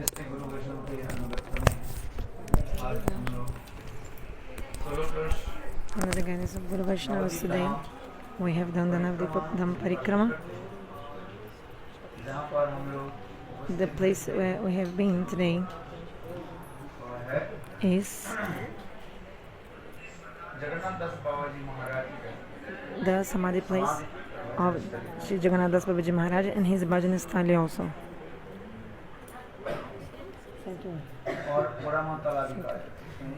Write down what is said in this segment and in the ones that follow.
इसके गुरु वैष्णव के अनुगत्य में आज हम लोग 16 वर्ष Under the guidance of Guru Vaishnavas today, we have done the Navadvipa Parikrama. जहाँ पर हम लोग The place where we have been today is Jagannath Das Baba ji Maharaj ji the Samadhi place of Sri Jagannath Das Babaji Maharaj and his bhajan style also. और पुरामातला भी का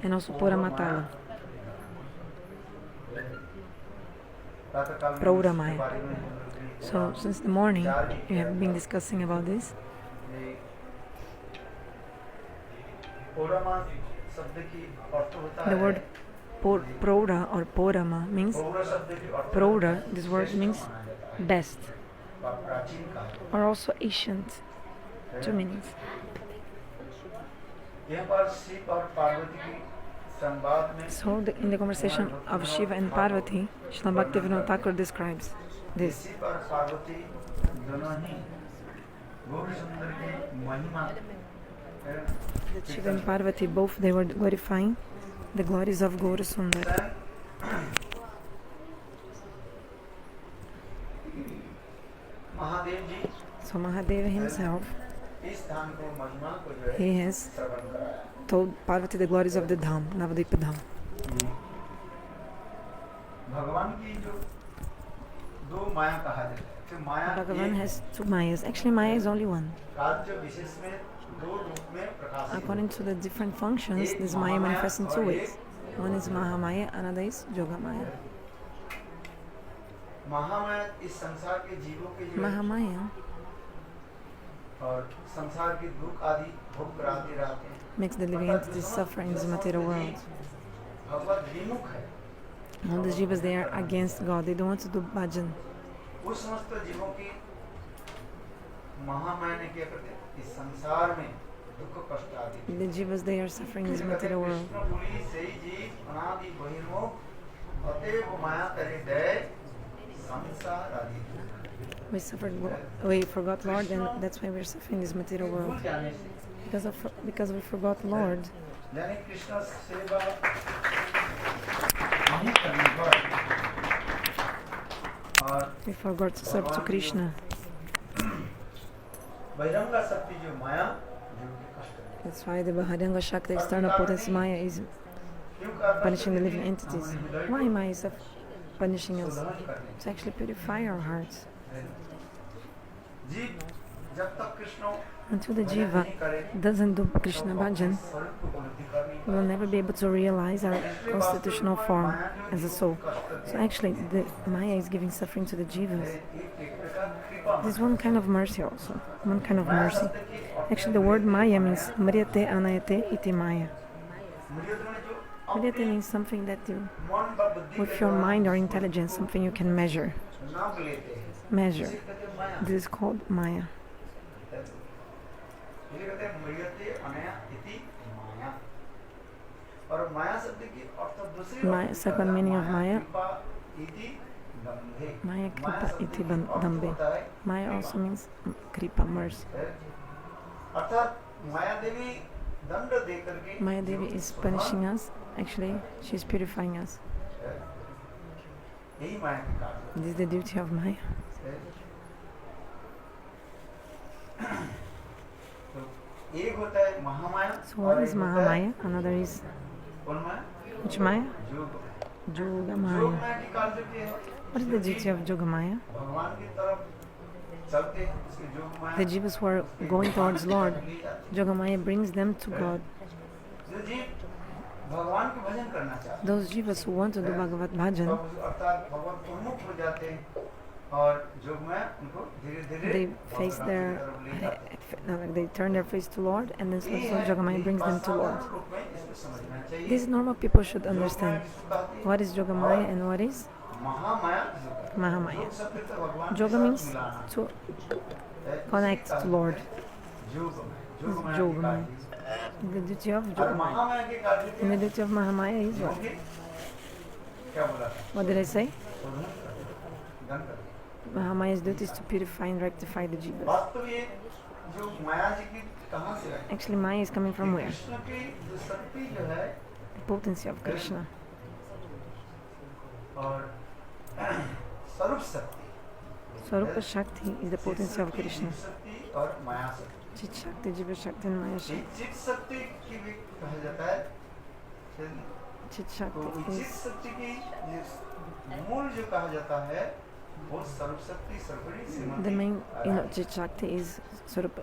And also Proudha-maya. Proudha-maya. So since the morning we have been discussing about this. The word Proudha or Porama means Proudha. This word means best or also ancient. Two meanings. So in the conversation of Shiva and Parvati, Srila Bhaktivinoda Thakur describes this. That Shiva and Parvati both they were glorifying the glories of Gaurasundara. So Mahadeva himself, he has told Parvati the glories of the Dham, Navadvipa Dham. Bhagavan has two Mayas. Actually, Maya is only one. According to the different functions, this Maya manifests in two ways. One is Mahamaya, another is Yogamaya. Mahamaya makes the living entities suffer in this material world. All the jivas, they are against God. They don't want to do bhajan. The jivas, they are suffering in this material world. We forgot Lord, and that's why we're suffering in this material world. Because we forgot Lord. We forgot to serve to Krishna. That's why the Bahadanga Shakti, the external potency Maya, is punishing the living entities. Why Maya is punishing us? To actually purify our hearts. Until the jiva doesn't do Krishna bhajan, we will never be able to realize our constitutional form as a soul. So actually, the Maya is giving suffering to the jivas. This is one kind of mercy also. One kind of mercy. Actually, the word Maya means Mriyate Anayate iti Maya. Mriyate means something that you, with your mind or intelligence, something you can measure. Measure. This is called Maya. Second meaning of Maya, Maya kripa iti dambe. Maya also means kripa, mercy. Maya Devi is punishing us. Actually, she is purifying us. This is the duty of Maya. So one is Mahamaya, another is which Maya? Yogamaya. What is the duty of Yogamaya? The jivas who are going towards Lord, Yogamaya brings them to God. Those jivas who want to do Bhagavat bhajan, they turn their face to Lord, and then slowly Yogamaya brings them to Lord. These normal people should understand what is Yogamaya and what is Mahamaya. Yoga means to connect to Lord. Yogamaya. The duty of Yogamaya. And the duty of Mahamaya is what? What did I say? Mahamaya's duty is to purify and rectify the jivas. कहाँ से है? Actually, Maya is coming from where? Krishna की जो शक्ति जो है The potency of Krishna. और स्वरूप शक्ति Swarupa Shakti is the potency of Krishna. शक्ति और माया शक्ति Chit Shakti, Jiva Shakti and Maya Shakti. चित शक्ति की भी कहा जाता है Chit तो Shakti चित is शक्ति की मूल जो कहा जाता है वो सर्व शक्ति Sharvari the Shrimati main, Chit Shakti is Swarupa.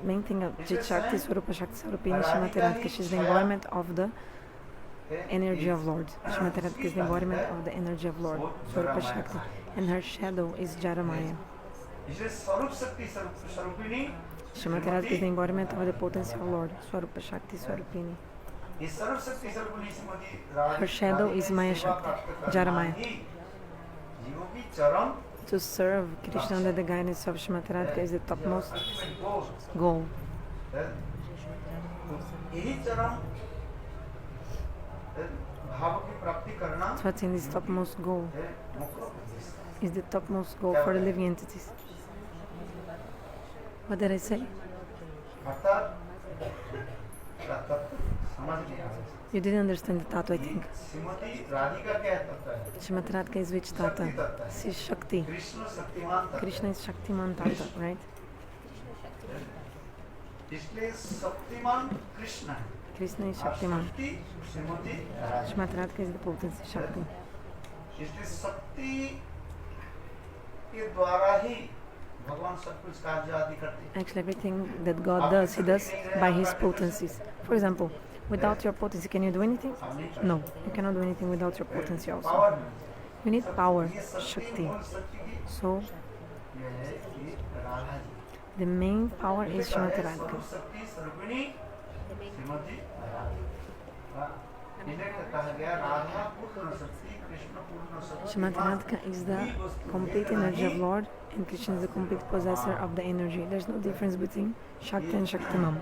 Main thing of Chit Shakti, Swarupa Shakti, Swarupini Srimati Radhika. She is the embodiment of the energy of Lord. Srimati Radhika is the embodiment of the energy of Lord, Swarupa Shakti. And her shadow is Jara-maya. इसलिए स्वरूप शक्ति स्वरूपिणी Srimati Radhika is the embodiment of the potency of Lord, Swarupa Shakti, Swarupini. ये सर्व शक्ति स्वरूपिणी Shrimati Radha Her shadow is Maya Shakti, Jara-maya. जीवों की चरम To serve Krishna under the guidance of Srimati Radhika is the topmost goal. यही चरम भाव की प्राप्ति करना That's what's in this topmost goal, is the topmost goal for the living entities. What did I say? अर्थात तत्व समझ नहीं आ रहा You didn't understand the tattva, I think. Shrimati Radhika क्या तत्व है Srimati Radhika is which tattva? She is Shakti. Krishna Shaktimaan तत्व Krishna is Shaktiman tattva, right? इसलिए शक्तिमान कृष्ण है Krishna is और Shaktiman. शक्ति Shrimati Radhika Srimati Radhika is the potency, Shakti. इसलिए शक्ति के द्वारा ही भगवान सब कुछ कार्य आदि करते हैं Actually, everything that God does, He does by His potencies. For example, without your potency, can you do anything? हम नहीं करते No, you cannot do anything without your potency also. Power में You need power, ये शक्ति Shakti. मूल शक्ति की So, ये है कि Radha ji the main power is Srimati Radhika. सर्व शक्ति सर्वणी श्रीमती राधा इन्हें कहा गया राधा पूर्ण शक्ति कृष्ण पूर्ण शक्ति Srimati Radhika is the complete energy of Lord, and Krishna is the complete possessor of the energy. There's no difference between Shakti and Shaktimam.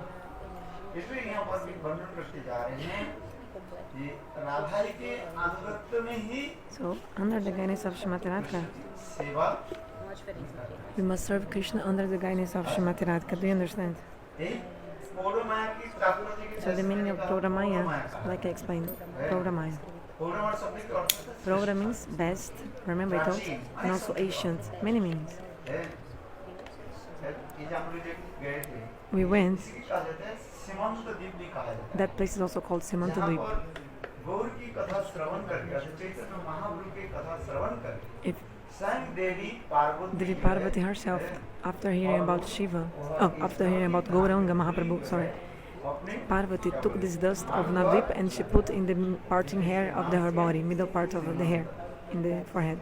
इसलिए यहाँ पर भी वर्णन करते जा रहे हैं कि राधा जी के अनुगत्य में ही So, under the guidance of Srimati Radhika, सेवा we must serve Krishna under the guidance of Srimati Radhika. Do you understand? पौर्णमाया की तात्पर्य की So, the meaning of Proudha-maya, like I explained, Proudha-maya. पौर्णमाया शब्द का अर्थ है Proudha means best, remember I told, and also ancient, many meanings. ये जब हम लोग गए थे We went, इसी कहा जाता है सीमांत द्वीप भी कहा जाता है that place is also called Sacimata जहाँ Dweep. पर गौर की कथा श्रवण करके चैतन्य महाप्रभु की कथा श्रवण करके If स्वयं देवी Parvati Devi Parvati herself, after hearing about Shiva, after hearing about Gauranga Mahaprabhu, sorry, अपने Parvati took this dust of Navdip and she put in the parting hair of her body, middle part of the hair, in the forehead.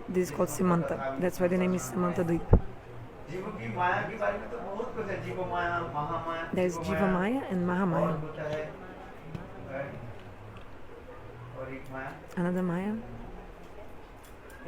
This is called Simanta. That's why the name is Sacimata Dweep. जीव की माया के बारे में तो बहुत कुछ है जीव-माया Mahamaya There is jiva-maya and और Mahamaya. होता है और एक माया Another Maya.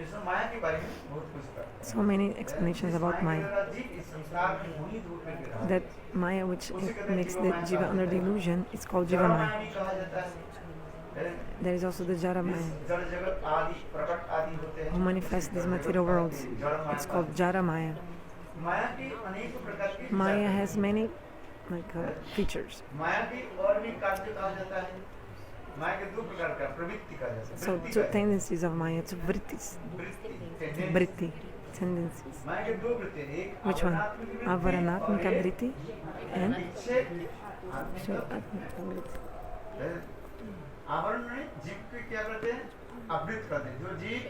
इसमें माया के बारे में बहुत कुछ है So many explanations about Maya. जीव इस संसार में मोहित होकर के रहता है That Maya which makes the Jiva under the illusion is called jiva-maya. जड़-माया भी कहा जाता है There is also the Jara-maya, जड़ जगत आदि प्रकट आदि होते who हैं manifest these material worlds. It's called Jara-maya. माया की अनेक प्रकार की Maya has many features. माया की और भी कार्य कहा जाता है माया के दो प्रकार का प्रवृत्ति कहा जाता है So वृत्ति two का- tendencies of Maya, two vrittis, वृत्ति vritti, tendencies. माया के दो वृत्ति एक Which one? अवरात्मिक Avaranatmika-vritti and विक्षेपात्मिका-vritti। आवरण में जीव को क्या करते हैं आवृत करते हैं जो जीव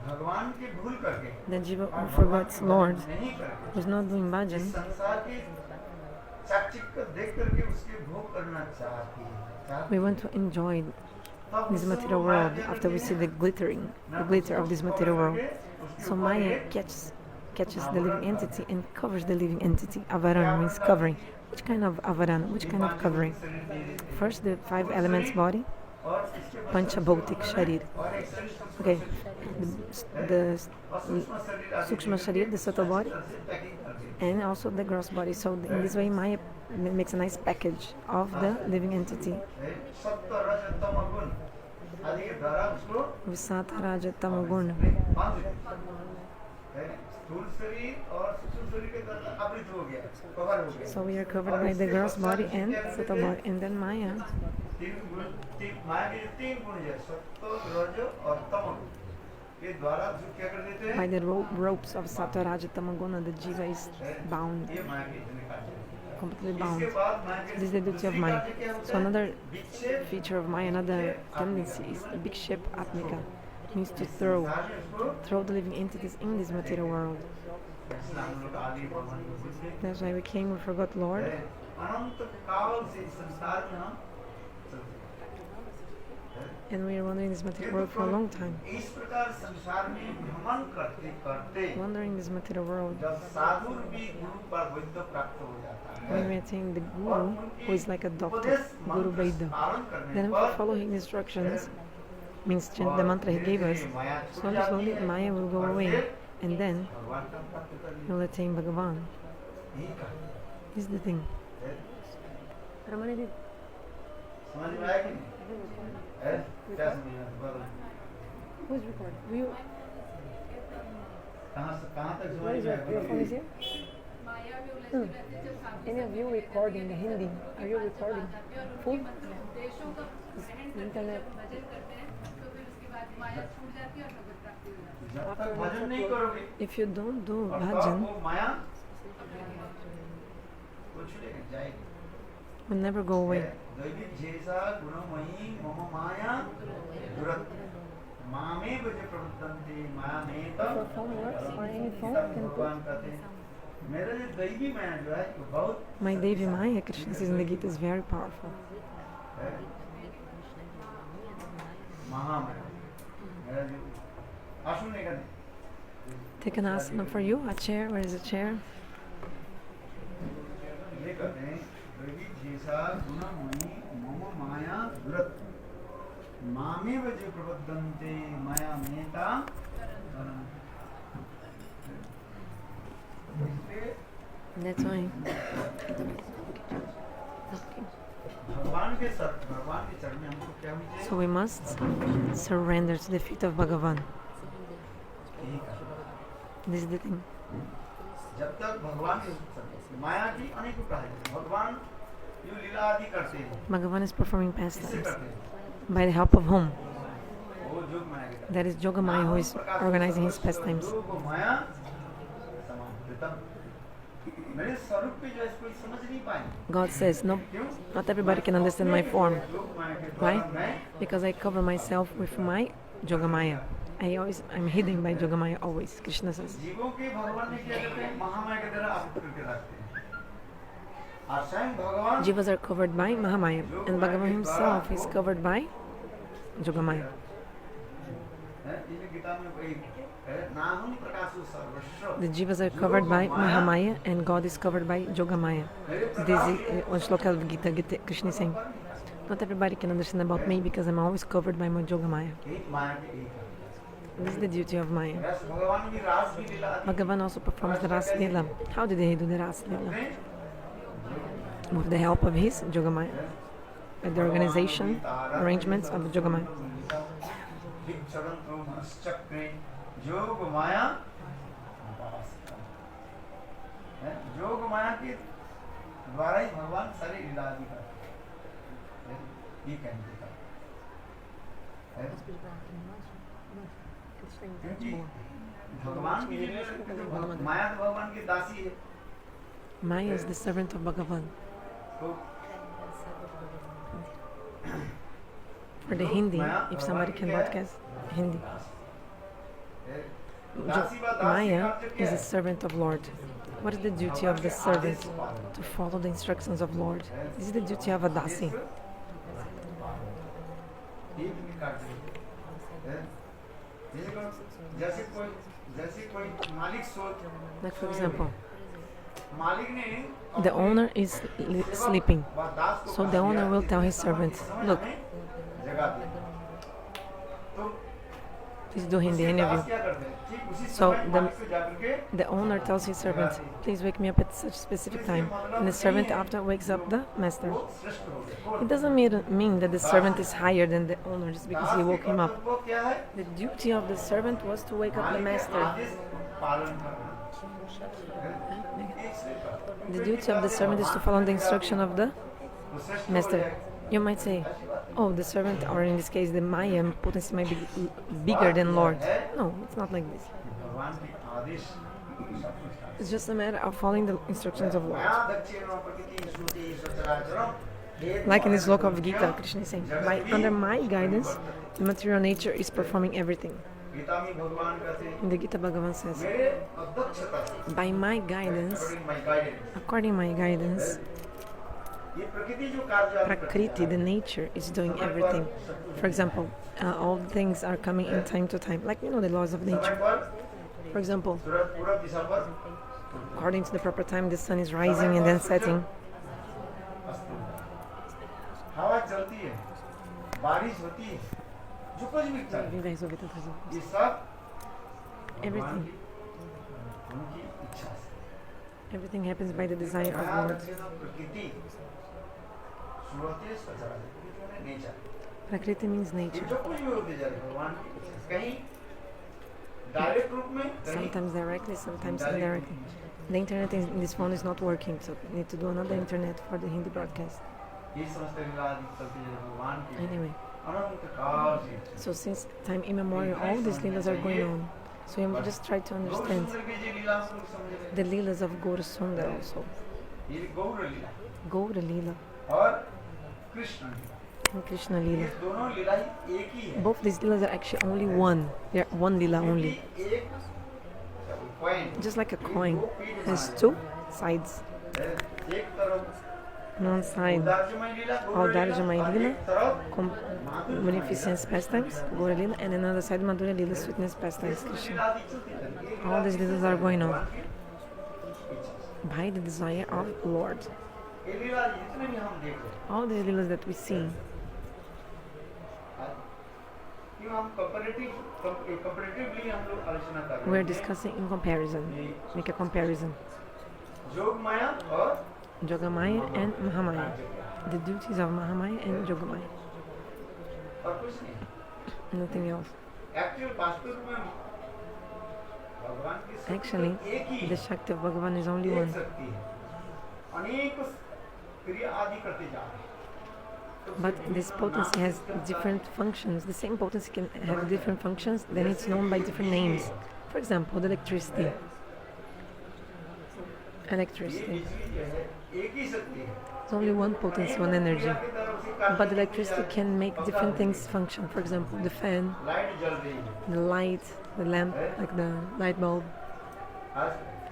भगवान की भूल करके the Jiva who forgets Lord, नहीं करके who is not doing इस bhajan, संसार की चाकचिक को देख करके उसके भोग करना चाहती है we want to enjoy तब this उसको material माया world क्या after we करती see है? the glitter of this material world. So Maya catches the living entity and covers the living entity. Avaran means covering. Which kind of avaran? Which kind of covering? First, the 5 elements body, और इसके बाद Panchabhautik Sharir. और एक शरीर Okay, the और सूक्ष्म शरीर आदि Sukshma Sharir, the subtle body, से पैकिंग करती है and also the gross body. So in this way, Maya makes a nice package of the living entity. सत्व रज तम गुण आदि के द्वारा उसको Visata Raja Tamagun. बांध देती है स्थूल शरीर और सूक्ष्म So we are covered by the gross body and subtle body, and then Maya. By the ropes of Sattva, Raja, Tama, Guna, the jiva is bound, completely bound. So this is the duty of Maya. So another feature of Maya, another tendency is vikshepatmika, means to throw the living entities in this material world. That's why we came, we forgot Lord. And we are wandering this material world for a long time. Wandering this material world. When we attain the Guru, who is like a doctor, Guru Vaidya, then if we follow his instructions, means chant the mantra he gave us, slowly Maya will go away, and then we will attain Bhagavan. This is the thing. Who's recording? Where is your phone is here? Any of you recording the Hindi? Are you recording? Full? Internet. If you don't do bhajan, will never go away. For phone works or any phone can put. My Devi Maya, Krishna says in the Gita, is very powerful. Take an asana for you, a chair. Where is a chair? That's why. So we must surrender to the feet of Bhagavan. This is the thing. Bhagavan is performing pastimes. By the help of whom? That is Yogamaya who is organizing his pastimes. God says, no, not everybody can understand my form. Why? Because I cover myself with my Yogamaya. I'm hidden by Yogamaya always, Krishna says. Jivas are covered by Mahamaya, and Bhagavan himself is covered by Yogamaya. The jivas are covered by Mahamaya, and God is covered by Yogamaya. This is one shloka of Gita, Krishna is saying, not everybody can understand about me because I'm always covered by my Yogamaya. This is the duty of Maya. Bhagavan also performs the Ras Lila. How did he do the Ras Lila? With the help of his Yogamaya, with the organization, arrangements of the Yogamaya. Maya is the servant of Bhagavan. For the Hindi, if somebody can broadcast Hindi. Maya is a servant of Lord. What is the duty of the servant? To follow the instructions of Lord. This is the duty of a dasi. Like for example, the owner is sleeping, so the owner will tell his servant, look, please do Hindi, any of you. So the owner tells his servant, please wake me up at such a specific time. And the servant after wakes up the master. It doesn't mean that the servant is higher than the owner just because he woke him up. The duty of the servant was to wake up the master. The duty of the servant is to follow the instruction of the master. You might say, oh, the servant, or in this case, the Maya potency might be bigger than Lord. No, it's not like this. It's just a matter of following the instructions of Lord. Like in this sloka of Gita, Krishna is saying, under my guidance, the material nature is performing everything. In the Gita, Bhagavan says, by my guidance, according to my guidance, Prakriti, the nature, is doing everything. For example, all things are coming in time to time, like the laws of nature. For example, according to the proper time, the sun is rising and then setting. Everything happens by the desire of Lord. Prakriti means nature. Sometimes directly, sometimes indirectly. The internet in this phone is not working, so we need to do another internet for the Hindi broadcast. Anyway, so since time immemorial, all these leelas are going on. So we just try to understand the leelas of Gaurasundara also. Gaura Leela and Krishna Leela. Both these leelas are actually only one. They are one leela only. Just like a coin has two sides. On one side, Audarjamaya Leela, munificence pastimes, Gaura Leela, and another side, Madhurya Leela, sweetness pastimes, Krishna. All these leelas are going on by the desire of Lord. All these leelas that we see, we're discussing in comparison. Make a comparison. Yogamaya and Mahamaya. The duties of Mahamaya and Yogamaya. Nothing else. Actually, the Shakti of Bhagavan is only one. But this potency has different functions. The same potency can have different functions, then it's known by different names. For example, the electricity. Electricity. It's only one potency, one energy. But the electricity can make different things function. For example, the fan, the light, the lamp, like the light bulb.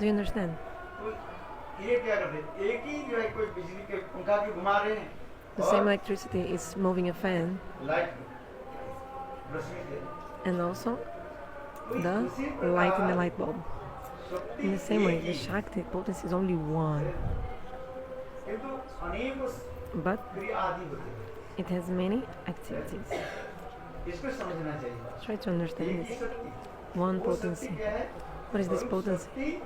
Do you understand? The same electricity is moving a fan, and also the light in the light bulb. In the same way, the Shakti potency is only one, but it has many activities. Try to understand this. One potency. What is this potency?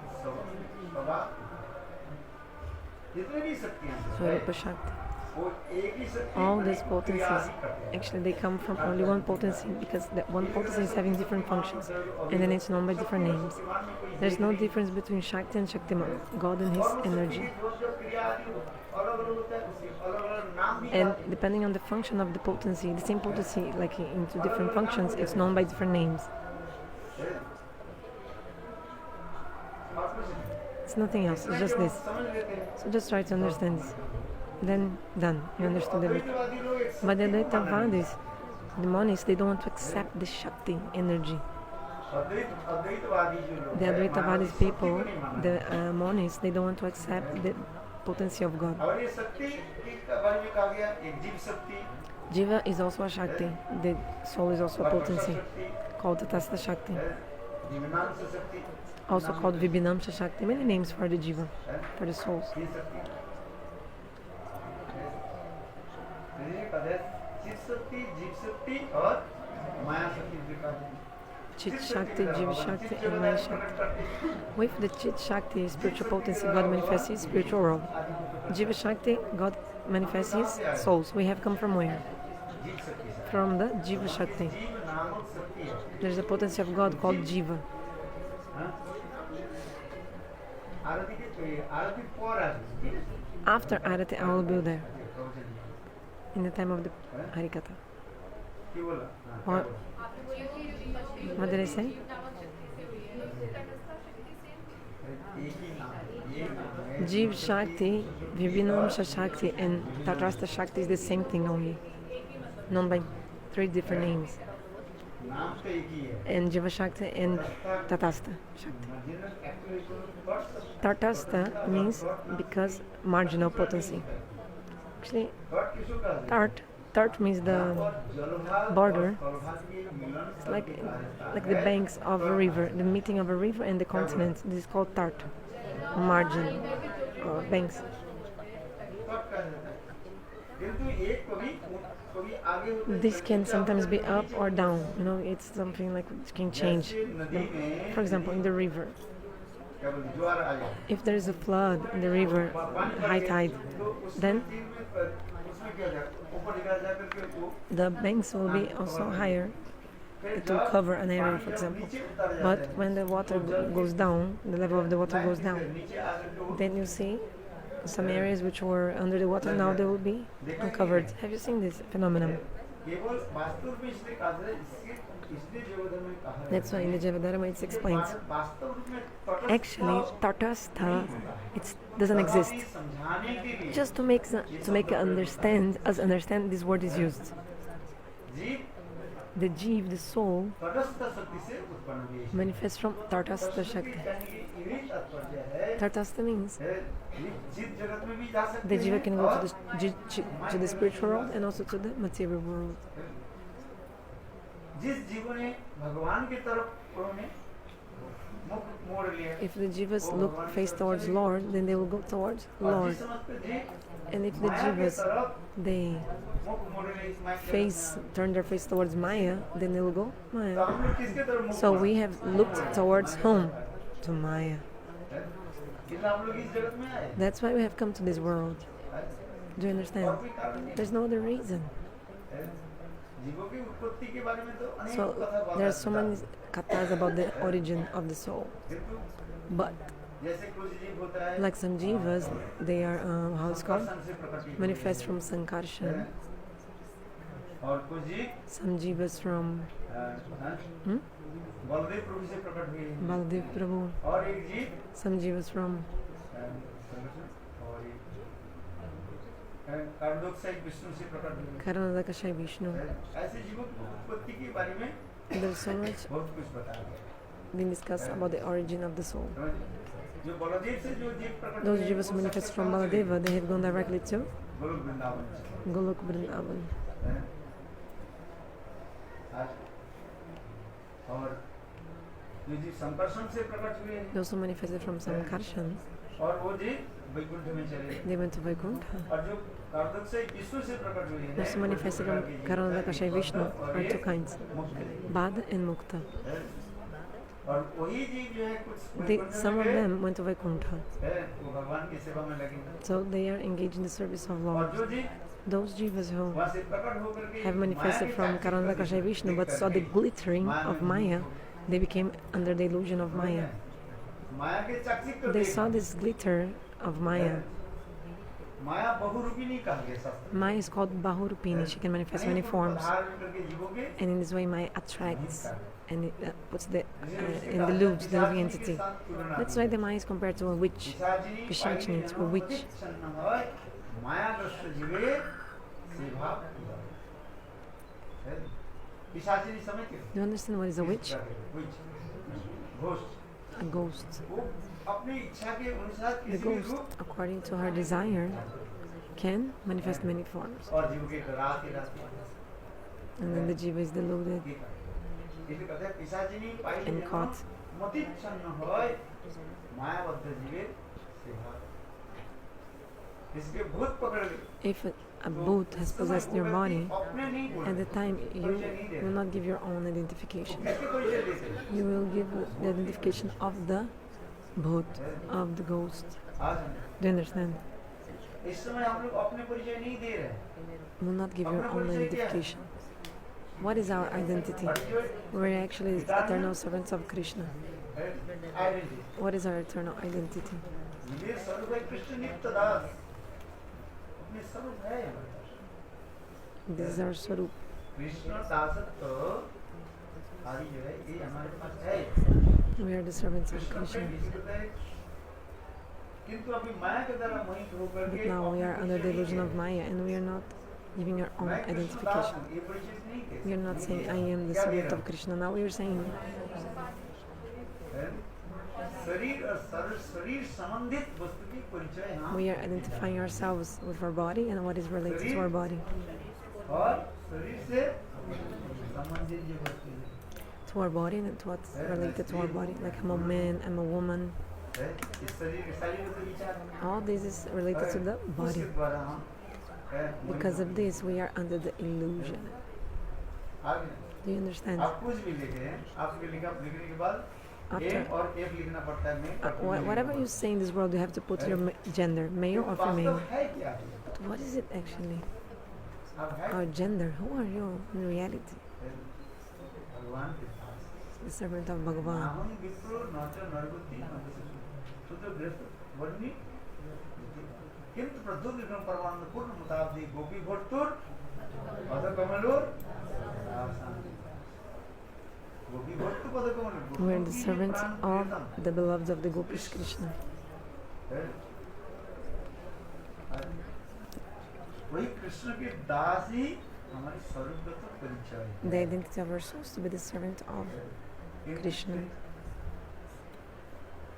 Swarupa Shakti. All these potencies, actually they come from only one potency, because that one potency is having different functions, and then it's known by different names. There's no difference between Shakti and Shaktiman, God and his energy. And depending on the function of the potency, the same potency, like into different functions, it's known by different names. It's nothing else, it's just this. So just try to understand this. Then done, you understood everything. But the Advaitavadis, the monists, they don't want to accept the Shakti energy. The Advaitavadis people, the monists, they don't want to accept the potency of God. Jiva is also a Shakti. The soul is also a potency called Tatastha Shakti. Also called Vibhinamsha Shakti. Many names for the Jiva, for the souls. Chit Shakti, Jiva Shakti, and Maya Shakti. With the Chit Shakti, spiritual potency, God manifests his spiritual world. Jiva Shakti, God manifests his souls. We have come from where? From the Jiva Shakti. There is a potency of God called Jiva. After Arati, I will be there. In the time of the Harikatha. What did I say? Jiv Shakti, Vibhinamsha Shakti, and Tatrastha Shakti is the same thing only, known by 3 different names. And Jiva Shakti and Tatastha Shakti. Tatastha means because marginal potency. Actually, Tart means the border. It's like the banks of a river, the meeting of a river and the continent. This is called Tart, margin or banks. This can sometimes be up or down. It's something like it can change. For example, in the river, if there is a flood in the river, high tide, then the banks will be also higher. It will cover an area, for example. But when the water goes down, the level of the water goes down, then you see some areas which were under the water, now they will be uncovered. Have you seen this phenomenon? That's why in the Jiva-dharma it explains. Actually, Tatastha, it doesn't exist. Just to make us understand, this word is used. The Jiv, the soul, manifests from Tatastha Shakti. Tatastha means the Jiva can go to the spiritual world and also to the material world. If the Jivas face towards Lord, then they will go towards Lord. And if the Jivas, they turn their face towards Maya, then they will go Maya. So we have looked towards whom? To Maya. That's why we have come to this world. Do you understand? There's no other reason. So there are so many kathas about the origin of the soul. But like some jivas, they are, how it's called? Manifest from sankarshan. Some jivas from Baladev Prabhu. Some jivas from Karanadakashai Vishnu. There's so much been discussed about the origin of the soul. Those jivas who manifest from Baladeva, they have gone directly to Golok Vrindavan. Those who manifested from Sankarshan, they went to Vaikuntha. Those who manifested from Karanadakashai Vishnu are 2 kinds, Bad and Mukta. Some of them went to Vaikuntha. So they are engaged in the service of Lord. Those jivas who have manifested from Karanadakashai Vishnu but saw the glittering of Maya, they became under the illusion of Maya. They saw this glitter of Maya. Maya is called Bahurupini. She can manifest many forms. And in this way Maya attracts and it puts in the loops, the living entity. That's why the Maya is compared to a witch, Pishachini, to a witch. Do you understand what is a witch? A ghost. The ghost, according to her desire, can manifest many forms. And then the jiva is deluded and caught. If a boot has possessed your body, at the time you will not give your own identification. You will give the identification of the boot, of the ghost. Do you understand? You will not give your own identification. What is our identity? We're actually eternal servants of Krishna. identity. What is our eternal identity? ये स्वरूप है कृष्ण नित्य दास, अपने स्वरूप है हमारे पास। This is our Swarup. Krishna दासत्व आदि जो है ये हमारे पास है। We are the servants of Krishna पे Krishna. विश्वत है, किंतु अभी माया के द्वारा मोहित होकर But के now we are अपने under the परिचय illusion नहीं of Maya and we are not giving our own मैं कृष्ण दास identification. हूँ, ये परिचय नहीं कहते। We are not saying I am the क्या दे servant रहा of Krishna. Now we are saying हूँ? शरीर और शरीर संबंधित वस्तु की परिचय हम we are identifying ourselves with our body and what is related to our body. और शरीर से संबंधित जो वस्तु है To our body and to what's related to our body. Like I'm a man, I'm a woman. इस शरीर को विचार All this is related to the body. उसके द्वारा हम Because of this, we are under the illusion. आगे Do you understand? आप कुछ भी लिखे, आपके लिखने के बाद After एम और एफ लिखना पड़ता है। मैं whatever you say in this world, you have to put your gender, male or female. वास्तव है क्या है? But what is it actually? अब है Our gender. Who are you in reality? भगवान के पास The servant of Bhagavan. नाहं विप्रो न च नरगति न विशेषु सुतो गृहस्थ वर्णि किंतु प्रद्युम्न परमानंद पूर्ण मुताब्दी गोपी भट्टुर पदकमलुर आसान गोपी Bhattu पदकमलुर We are the servants of the beloved of the Gopis Krishna. वही कृष्ण के दास ही हमारी स्वरूपगत परिचय है। The identity of our souls to be the servant of Krishna.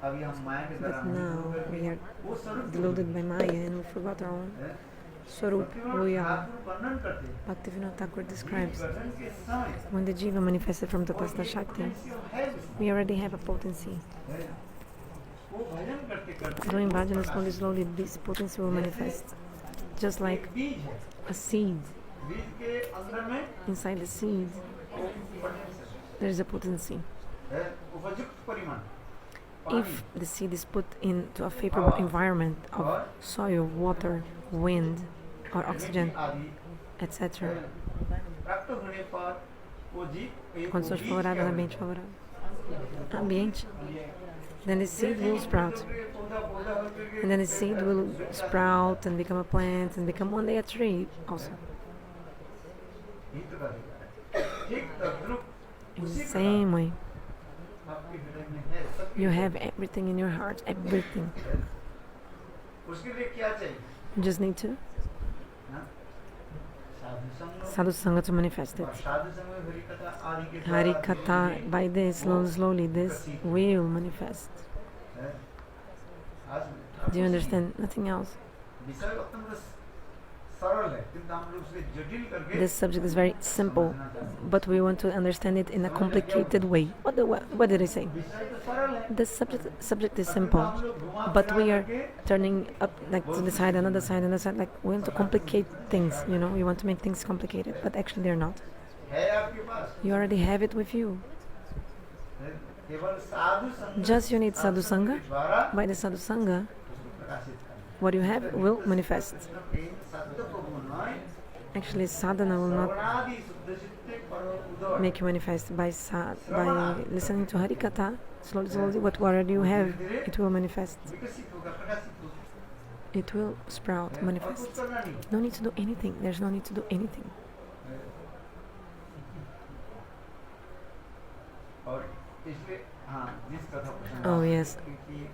अभी हम माया के द्वारा But now we are वो स्वरूप deluded by Maya and we forgot our own Swarup, who we are. वर्णन करते हैं। Bhaktivinoda Thakur describes गठन के समय when the jiva manifested from Tapasya Shakti, we already have a potency. वो भजन करते करते Doing bhajana slowly, slowly, this potency will manifest. Just like बीज है, a seed. बीज के अंदर में Inside the seed, वो potential there is a potency. है, उपयुक्त परिमाण If the seed is put into a favorable environment of soil, water, wind, or oxygen, आदि etc., प्राप्त होने पर वो जीव एक condições बीज favoráveis, क्या ambiente favorável, ambiente, then the seed will sprout. And then the seed will sprout and become a plant and become one day a tree also. हित करेगा। ठीक तद्रुप In उसी the same way, आपके हृदय में है, सबके you have everything in your heart, everything. उसके लिए क्या चाहिए? You just need to हाँ? साधु संग sadhu sangha to manifest it. साधु संग में हरि कथा आदि के Hari द्वारा Katha, by this, slowly, slowly, this will manifest. है। आज Do you understand? Nothing else. विषय अत्यंत सरल है, किंतु हम लोग उसे जटिल करके This subject is very simple, but we want to understand it in a complicated way. What did I say? विषय तो सरल है, The subject is simple, but we are turning up like to the side, another side, like we want to complicate things, you know, we want to make things complicated, but actually they're not. है आपके पास। You already have it with you. केवल साधु संग Just you need sadhu sangha. के द्वारा By the sadhu sangha, उसको प्रकाशित करना। what you have will manifest. प्रेम सत्य को बनाए, Actually, sadhana will not श्रवणादि शुद्ध चित्ते पर उदय। make you manifest by listening to Hari Katha. Slowly, slowly, whatever you have, it will manifest. विकसित होगा, प्रकाशित होगा। It will sprout, और manifest. कुछ करना नहीं। No need to do anything. There's no need to do anything. और इसलिए हाँ, जिस कथा प्रसंग Oh, yes. कि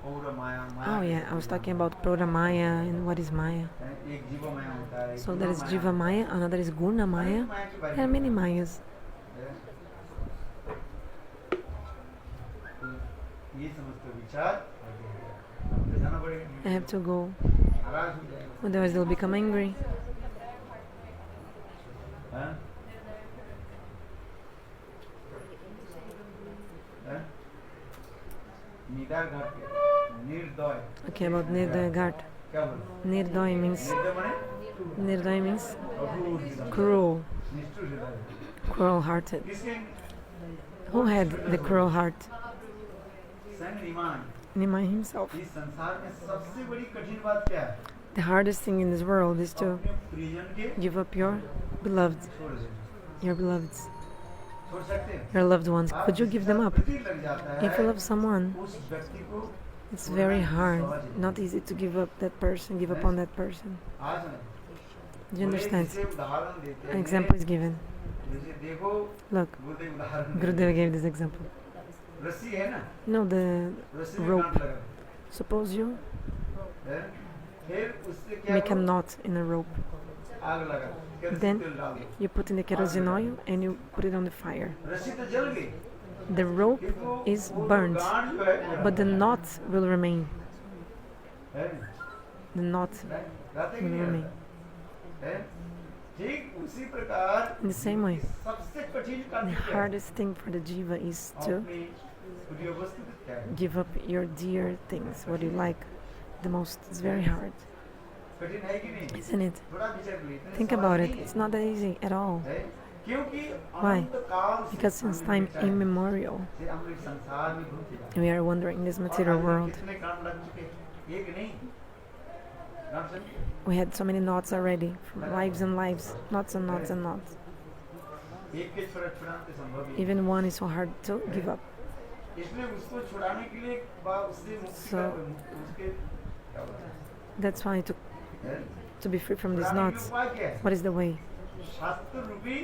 पौरा-माया, Oh yeah, I was talking about Proudha-maya and what is Maya. एक जीवा-माया होता है, So there is guna-maya jiva-maya, another is guna-maya. माया के बारे There are में many mayas. है। तो ये समस्त विचार आगे है। तो जाना पड़ेगा। I have to go, नाराज हो जाएगा। otherwise they'll become angry. हैं? हैं? निदार-घाट के निर्दय Okay, about Nirdoya-ghat. क्या बोला? Nirdoya means निर्दय माने cruel, निष्ठुर हृदय। cruel-hearted. किसके Who had the cruel heart? स्वयं ईमान। Nimai himself. इस संसार में सबसे बड़ी कठिन बात क्या है? The hardest thing in this world is to अपने प्रियजन के give up your beloved, छोड़ देना। your beloveds. छोड़ सकते हैं your loved ones, could you give them up? प्रीति लग जाता है If you love someone, उस व्यक्ति को it's very hard, not easy to give up that person, give up on that person. आज Do you understand? इसे उदाहरण देते An हैं example is given. जैसे देखो Look, गुरुदेव उदाहरण Gurudeva gave this example. रस्सी है ना No, the रस्सी में rope. गांठ लगा Suppose you है फिर उससे क्या make a करो? knot in a rope. आग लगा केरोसिन Then तेल डाल दो you put in the kerosene oil and you put it on the fire. रस्सी तो जल गई The rope किंतु is वो burnt, गांठ जो है but the knot will remain. है The knot रहते कि will नहीं remain. रहता? है ठीक उसी प्रकार In the same way, सबसे कठिन the कार्य क्या है? hardest thing for the jiva is to अपनी प्रिय वस्तु क्या है? give up your dear things, what you like the most. It's very hard, कठिन है कि नहीं? isn't it? थोड़ा विचार करिए, इतने Think सवाल about नहीं it. है। It's not that easy at all. है? क्योंकि Why? अनंत काल से Because since हम time विचार immemorial, से हम इस संसार में घूमते जा रहे हैं। we are wandering in this और material हमने world. कितने कांड लग चुके हैं? एक नहीं गांठ समझे? We had so many knots already, from lives and lives, knots and knots and knots. एक के छुड़ाते संभव ही नहीं। Even one is so hard to give up. इसलिए उसको छुड़ाने के लिए उससे मुक्ति So- का उसके क्या होता है? That's why है? to be free from these छुड़ाने के knots, उपाय क्या है? what is the way? शास्त्र रूपी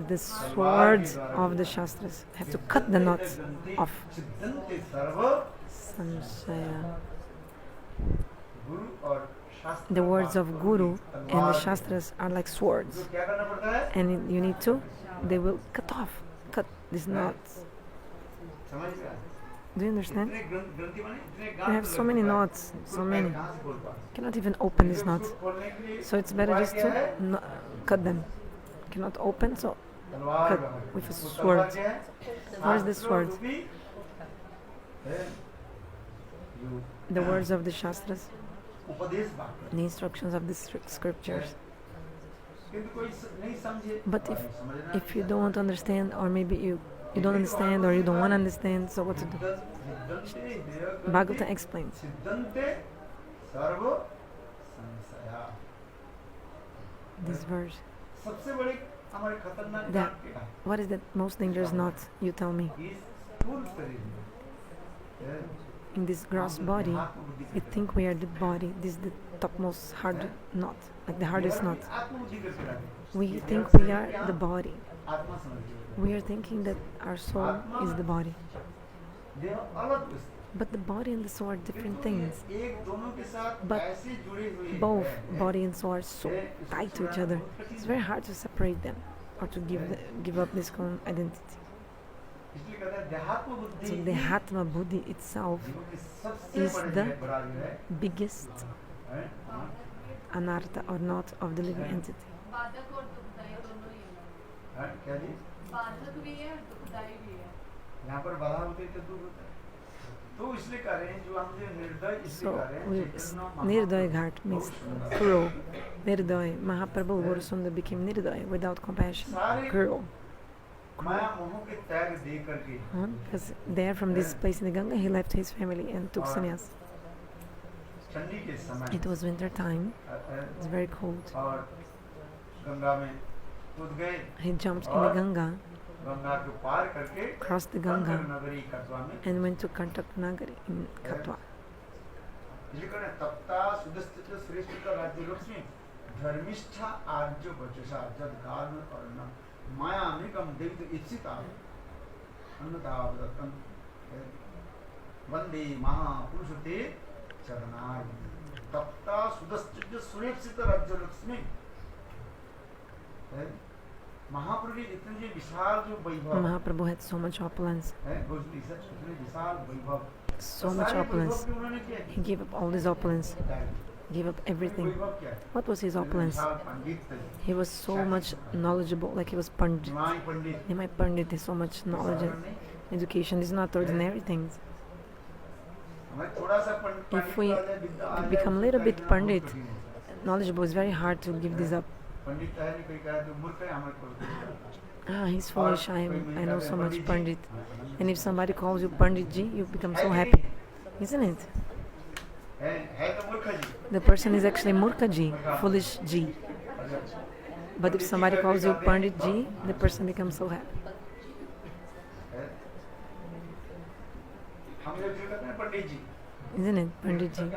The swords of the Shastras have to cut the knots off. सिद्धांत सर्व Samshaya. गुरु और शास्त्र The words of Guru and the तलवार Shastras are like swords, जो क्या करना पड़ता है? and you need to, they will cut these knots. समझ गया? Do you understand? इतने ग्रंथि बने, इतने We गांठ have so लग many चुका है। knots, so उसको many. कहाँ से खोल पाए? Cannot even open these इसलिए knots. उसको खोलने के लिए So it's better उपाय just क्या है? to cut them. Cannot open, so तलवार cut लगाओ। with a वो sword. तलवार क्या है? Where's the शास्त्र sword? रूपी है, जो the words of the Shastras, उपदेश वाक्य। the instructions of the scriptures. किंतु कोई नहीं समझे, But और समझना if you don't understand, or maybe you don't understand, or you don't want to understand, so what to do? Bhagavata explains. सिद्धांते serve संशया। This verse. सबसे बड़ी हमारे खतरनाक That- बात क्या है? What is the most dangerous knot? You tell me. इस स्थूल शरीर में, है, In this gross हम body, आत्मबुद्धि we करते think we are the body. This is the topmost hard knot, like the hardest हैं। knot. आत्मबुद्धि करके रहते हैं। We ये think देह we शरीर are क्या? the body. आत्मा समझिए। We are thinking that our soul is the body. देह अलग वस्तु। But the body and the soul are different किंतु ये things. एक दोनों के साथ But ऐसे जुड़े हुए हैं, Both है, body and soul are so है, इसको tied to each छुड़ाना other. बहुत कठिन It's है। very hard to separate them or to give up this identity. इसलिए कहते हैं देहात्म बुद्धि So the he Hatma Buddhi itself जीवन की सबसे is बड़ी the बड़ा जो है, biggest है, anartha or knot of the living entity. बाधक और दुखदायी दोनों ही है। है, क्या जी? बाधक भी है और दुखदायी भी है। यहाँ पर बाधा होती है तो दुख होता है। तो इसलिए कह रहे हैं जो हम जो निर्दय इसलिए So कह रहे हैं we, Chaitanya Nirdoya-ghat Mahaprabhu means बहुत सुंदर। cruel. Nirdoya, Mahaprabhu Gaurasundara became Nirdoya, without compassion, cruel. माया मोह के त्याग दे करके Because there from this place in the Ganga, he left his family and took sannyasa. ठंडी के समय It was winter time, it's very cold. और गंगा में कूद गए, He jumped in the Ganga, Ganga को पार करके crossed the कंकर Ganga, नगरी कटवा में and went to Kantak Nagari in Katwa. लिखा है तप्ता सुदस्थित श्रेष्ठ राज्य लक्ष्मी धर्मिष्ठा आर्य बचसा जद गान और न माया अनेकम देवित इप्सिता अन्नदावदत्तम वंदे महापुरुषते चरणाय तप्ता सुदस्थित श्रेष्ठ राज्य लक्ष्मी महाप्रभु की इतने जो विशाल जो वैभव Mahaprabhu had so much opulence, है गोष्ठी से इतने विशाल वैभव so much opulence. उन्होंने किया He gave up all this opulence, gave up everything. वैभव क्या है What was his opulence? विशाल पंडित थे He was so much knowledgeable, like he was Pandit. Nimai Pandit Nimai Pandit has so much knowledge and education. These are not ordinary things. हमें थोड़ा सा पंडित If we become a little bit Pandit, knowledgeable, it's very hard to give this up. पंडित है नहीं कोई कहे तो मूर्ख है हमें को Ah, he's foolish. I know so much Pandit. And if somebody calls you Pandit Ji, you become so happy. Isn't it? है तो मूर्ख जी The person is actually Murka Ji, foolish Ji. But if somebody calls you Panditji, the person becomes so happy. Isn't it, Panditji?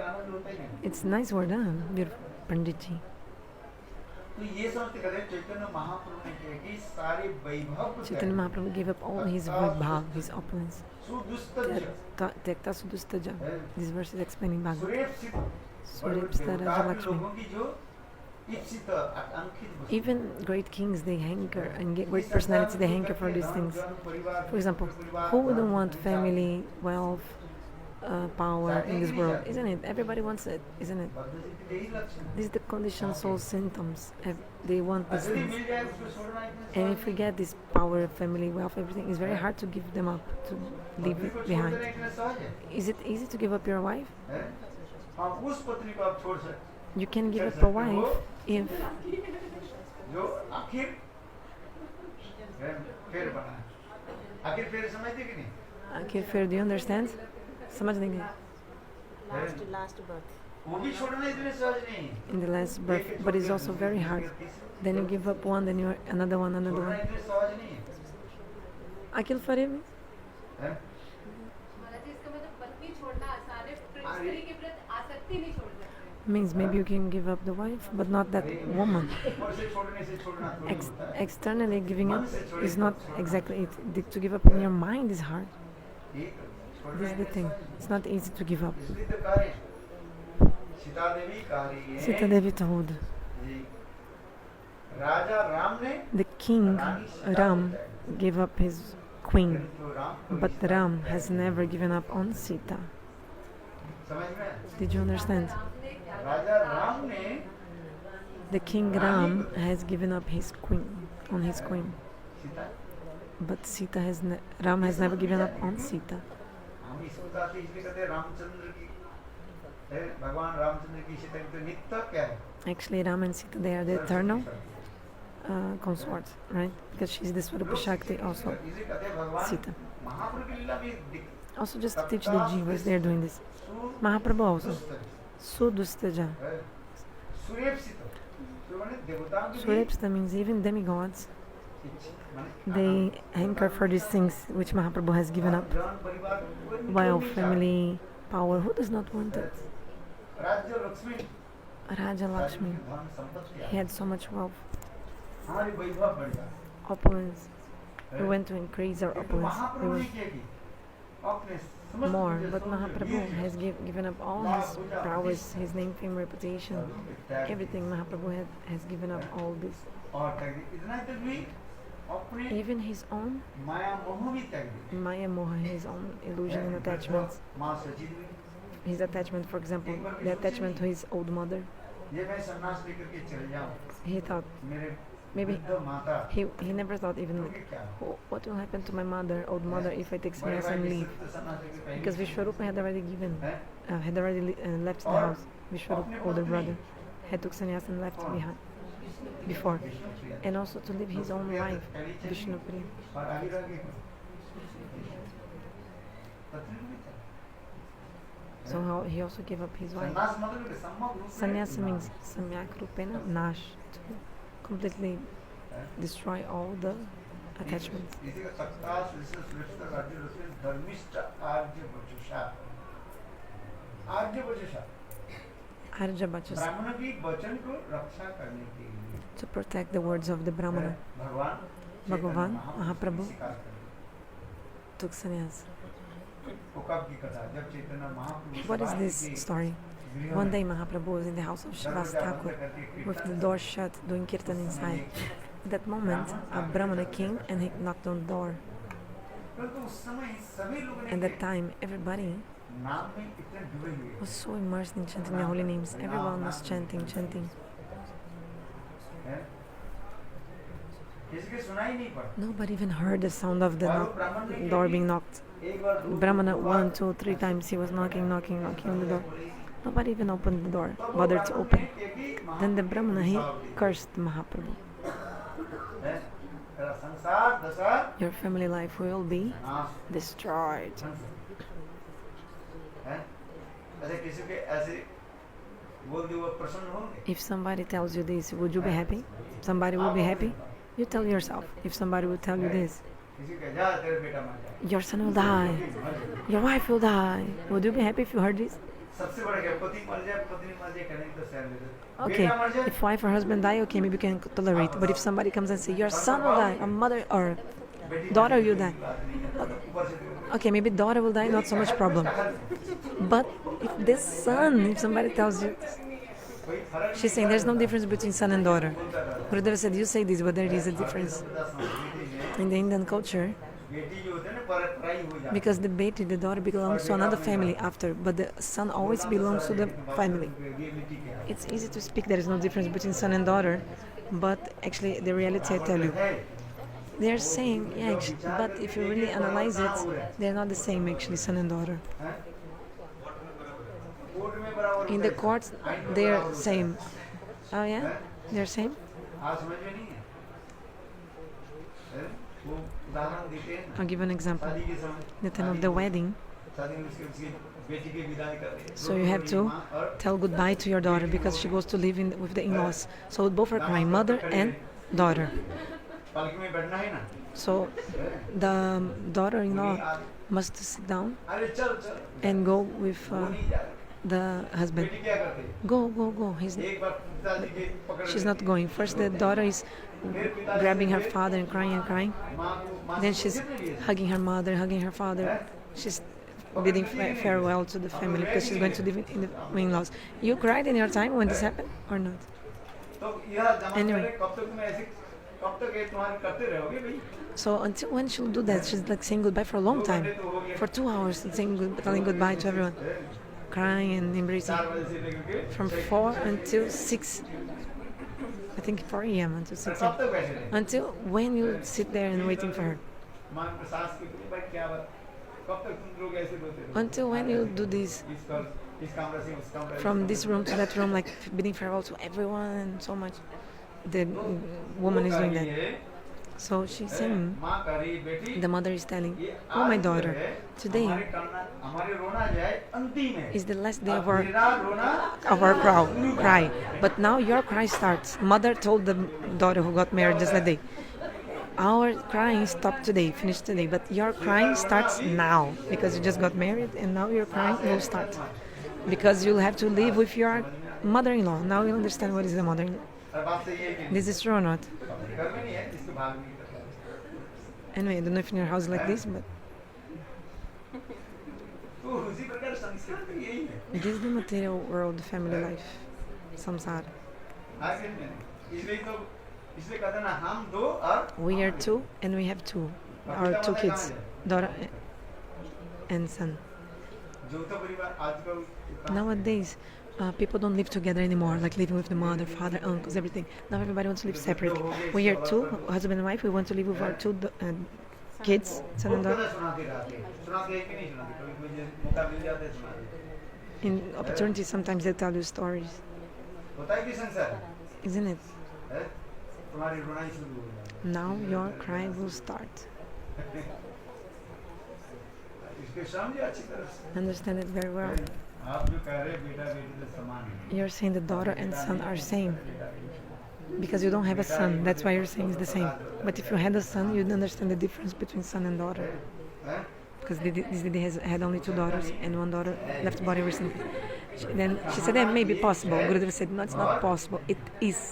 It's a nice word, huh? Beautiful, Panditji. Chaitanya Mahaprabhu gave up all his vaibhav, his opulence. Tekta sudustaja. This verse is explaining Bhagavad. Suripsta Rajalakshmi. Even great kings, they hanker, and great personalities, they hanker for these things. For example, who wouldn't want family, wealth, power in this world? Isn't it? Everybody wants it, isn't it? These are the conditioned soul symptoms. They want these things. And if we get this power, family, wealth, everything, it's very hard to give them up, to leave it behind. Is it easy to give up your wife? You can give up a wife if Akhir Fair, do you understand? समझ देंगे. Last birth. In the last birth, but it's also very hard. Then you give up one, then you another one. Akhil Farid means? Means maybe you can give up the wife, but not that woman. Externally giving up is not exactly it. To give up in your mind is hard. This is the thing. It's not easy to give up. Sita Devi told the king Ram gave up his queen, but Ram has never given up on Sita. Did you understand? The king Ram has given up his queen, on his queen, but Ram has never given up on Sita. Actually, Ram and Sita, they are the eternal consorts, right? Because she's the Swarupa Shakti also, Sita. Also, just to teach the jivas, they are doing this. Mahaprabhu also. Sudustaja. Surepsta means even demigods, they hanker for these things which Mahaprabhu has given up. Wealth, family, power. Who does not want it? Raja Lakshmi. He had so much wealth. Opulence. We want to increase our opulence. We want more, but Mahaprabhu has given up all his prowess, his name, fame, reputation, everything. Mahaprabhu has given up all this. Even his own Maya Moha, his own illusion and attachments. His attachment, for example, the attachment to his old mother. He thought, maybe he never thought even what will happen to my mother, old mother, if I take sannyasa and leave. Because Vishnupriya had already left the house. Vishnupriya, older brother, had took sannyasa and left behind before. And also to live his own life, Vishnupriya. So he also gave up his wife. Sannyasa means samyak rupena nash, to completely destroy all the attachments. Arja Bachas, to protect the words of the Brahmana. Bhagavan, Mahaprabhu, took sannyas. What is this story? One day Mahaprabhu was in the house of Srivas Thakur with the door shut, doing kirtan inside. At that moment, a Brahmana came and he knocked on the door. At that time, everybody was so immersed in chanting the holy names. Everyone was chanting. Nobody even heard the sound of the door being knocked. Brahmana 1, 2, 3 times he was knocking on the door. Nobody even opened the door, bothered to open. Then the Brahmana, he cursed Mahaprabhu. Your family life will be destroyed. बोल दे वो प्रसन्न होंगे If somebody tells you this, would you be happy? Somebody will be happy? You tell yourself. If somebody will tell you this, किसी का जा तेरे बेटा मर जाए your son will die, your wife will die, would you be happy if you heard this? सबसे बड़ा क्या पति मर जाए पत्नी मर जाए कहने की तो सहन ले Okay, बेटा मर जाए if wife or husband die, okay, maybe you can tolerate. But if somebody comes and say your son will die, or mother or daughter will die, ऊपर से okay, maybe daughter will die, not so much problem. But if this son, if somebody tells you, कोई फर्क she's saying there's no difference between son and daughter. Gurudeva said, you say this, but there is a difference in the Indian culture. बेटी जो होते हैं ना पराई हो जाती Because the beti, the daughter, belongs to another family after, but the son always belongs to the family. Reality क्या है It's easy to speak there is no difference between son and daughter, but actually the reality I tell you. They are saying, yeah, but if you really analyze it, they're not the same actually, son and daughter. हैं? Court में बराबर In the courts, they're same. Oh yeah? They're same? आज समझ में नहीं है हैं? वो उदाहरण देते हैं I'll give an example. शादी के समय The time of the wedding, शादी में उसकी बेटी की विदाई करते हैं so you have to tell goodbye to your daughter because she goes to live with the in-laws. So both are crying, mother and daughter. पालकी में बैठना है ना So the daughter-in-law must sit down अरे चल चल and go with वो नहीं जा रही the husband. बेटी क्या करती है Go. एक बार पिताजी के पकड़ She's not going. First the daughter is grabbing her father and crying. माँ को माँ Then she's hugging her mother, hugging her father. She's bidding farewell to the family because she's going to live in the in-laws. You cried in your time when this happened or not? तो यह जमा Anyway. करे कब तक तुम ऐसे कब तक ये तुम्हारे करते रहोगे भाई So until when she'll do that, she's like saying goodbye for a long time. For 2 hours, telling goodbye to everyone. Crying and embracing. 4 बजे से लेकर के From 4 until 6. I think 4 a.m. until 6 कब a.m. तक बैठे रहे Until when you sit there and waiting for her. माँ के सास के लिए भाई क्या बात कब तक तुम लोग ऐसे बोलते रहोगे Until when you do this. इस कमरे से उस कमरे From this room to that room, like bidding farewell to everyone and so much. The woman is doing that. So she's saying, माँ कह रही बेटी the mother is telling, oh my daughter, today हमारे रोना जाए अंतिम है is the last day तेरा रोना of our cry. But now your cry starts. Mother told the daughter who got married just that day, our crying stopped today, finished today, but your crying starts now because you just got married and now your crying will start. Because you'll have to live with your mother-in-law. Now you understand what is the mother-in-law. और बात सही है कि This is true or not? घर में नहीं है इसको भाग नहीं करता Anyway, I don't know if in your house is like this, but तो उसी प्रकार संस्कृत भी यही है it is the material world, the family life, samsara. आगे नहीं इसलिए कहते हैं ना हम दो और We are two and we have two, our two kids, daughter and son. जो तो परिवार आजकल Nowadays, people don't live together anymore, like living with the mother, father, uncles, everything. Now everybody wants to live separately. We are two, husband and wife, we want to live with our two kids, son and daughter. सुनाते रहते हैं सुनाते हैं कि नहीं सुनाते कभी कोई मौका मिल जाता है सुनाते In opportunities, sometimes they tell you stories, होता है कि संसार isn't it? है तुम्हारी रोना ही शुरू हो जाए Now your cry will start. इसके समझे अच्छी तरह से Understand it very well. आप जो कह रहे बेटा बेटी तो समान है You're saying the daughter and son are same because you don't have a son. That's why you're saying it's the same. But if you had a son, you'd understand the difference between son and daughter. हैं Because this lady had only 2 daughters and 1 daughter left body recently. Then she said that may be possible. Gurudeva said, no, it's not possible. It is.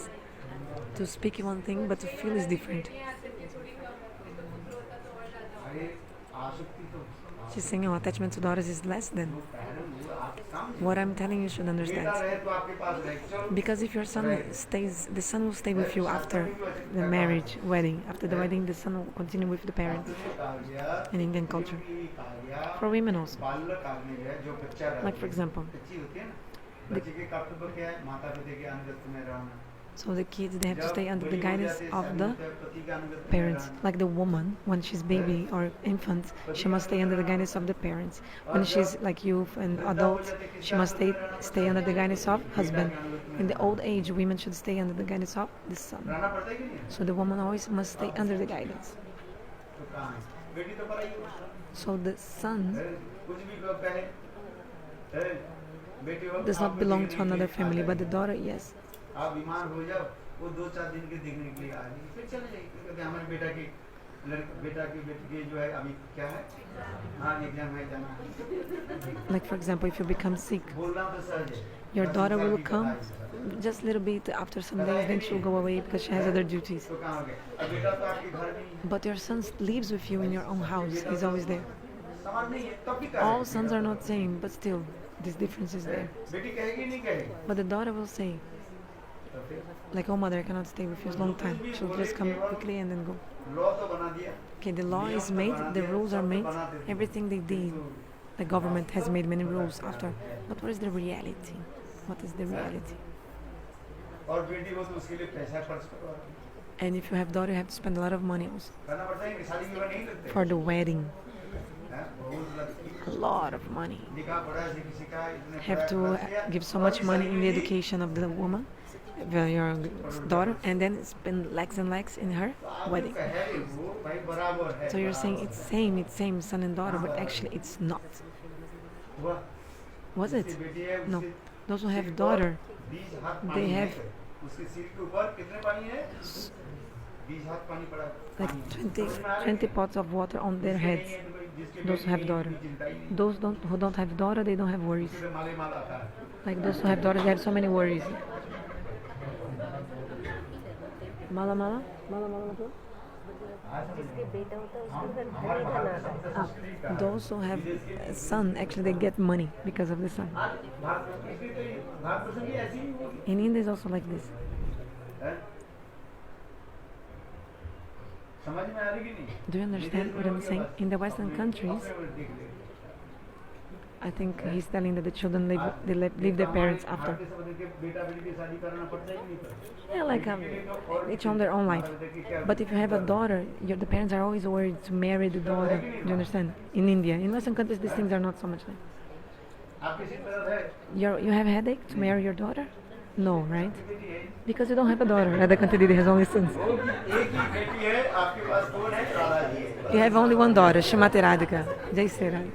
To speak one thing, but to feel is different. अरे आसक्ति तो She's saying, oh, attachment to daughters is less than. What I'm telling you should बेटा understand. रहे तो आपके पास रहे चलो Because if your son stays, the son will stay with you after the marriage, wedding. After the wedding, the son will continue with the parents कहा गया in Indian culture. कहा गया For women also. बालक आदमी है जो बच्चा रहता Like for example, बच्ची होती है ना बच्चे के कर्तव्य क्या है माता पिता के अनुगत्य में रहना so the kids, they have to stay under the guidance of the पति के अनुगत्य में parents. रहना। Like the woman, when she's baby or infant, she must stay under the guidance of the parents. When she's like youth and adult, she must stay under the guidance of husband. In the old age, women should stay under the guidance of the son. रहना पड़ता है कि नहीं So the woman always must stay under the guidance. तो कहाँ है बेटी तो पराई है So the son, कुछ भी कहे does not belong to another family, but the daughter, yes. आप बीमार हो जाओ, वो 2-4 दिन के देखने के लिए आ जाएगी, फिर चले जाएगी, क्योंकि हमारे बेटा की बेटी की जो है अभी क्या है, हाँ एग्जाम है जाना है। Like for example, if you become sick, बोल रहा हूँ तो सहज है। your daughter will come just a little bit after some days, then she'll go away because she has other duties. तो कहाँ हो गया? अब बेटा तो आपके घर में ही है। But your son lives with you in your own house, he's always there. समान नहीं है, तब भी कर All रहे sons are not same, but still, this difference is there. हैं। बेटी कहेगी नहीं कहेगी, But the daughter will say, तो फिर like, oh mother, I cannot stay with you a long time. She'll just come quickly and then go. Law तो बना दिया, Okay, the law is made, the rules are made, everything they did. The government has made many rules after. But what is the reality? What is the reality? और बेटी को तो उसके लिए पैसा खर्च करो, And if you have daughter, you have to spend a lot of money also करना पड़ता है कि शादी विवाह नहीं लगते, for the wedding. हैं? बहुत लगती है। A lot of money. निकाह पढ़ा है, किसी का इतने Have पैसा to खर्च किया, give so और much इस money शादी in the में भी education of the woman, your daughter, and then spend lakhs and lakhs in her तो आप wedding. जो कहे वो भाई बराबर है, So you're saying बराबर it's same, son and daughter, but actually it's not. हुआ। Was it? जिसकी बेटी है, No. उसके Those who have सिर पर daughter, 20 हाथ they पानी है, have उसके सिर के ऊपर कितने पानी है? 20 हाथ पानी पड़ा, like पानी है। 20, समझ में आ रहा है? 20 pots of water on their जिसके नहीं heads. है तो भाई जिसके Those who have बेटी नहीं है, daughter. उनकी चिंता ही नहीं। Those who don't have daughter, they don't have worries. उसके माले माल आता है। Like those who have daughters, they have so many worries. Mala mala? Mala mala मतलब? जिसके बेटा होता है उसको फिर धनी बनाता है. Ah, those who have a son, actually they get money because of the son. Bharat इसलिए तो ये भारतवर्ष भी ऐसी ही होगी, In India is also like this. हैं? समझ में आ रही कि नहीं? Do you understand what I'm saying? In the Western countries, अपने वो देख ले। I think he's telling that the children leave their parents after. Bharat के सब के बेटा बेटी की शादी करना पड़ता ही नहीं पड़ता। Yeah, like each on their own life. But if you have a daughter, the parents are always worried to marry the daughter. Do you understand? In India, in Western countries, these things are not so much like. आप किसी तरह है, You have headache to marry your daughter? No, right? Because you don't have a daughter. Radha Didi has only sons. एक ही बेटी है, आपके पास कौन है? राधा जी है। You have only one daughter, Sacimata Radhika. Jai Sri Radha.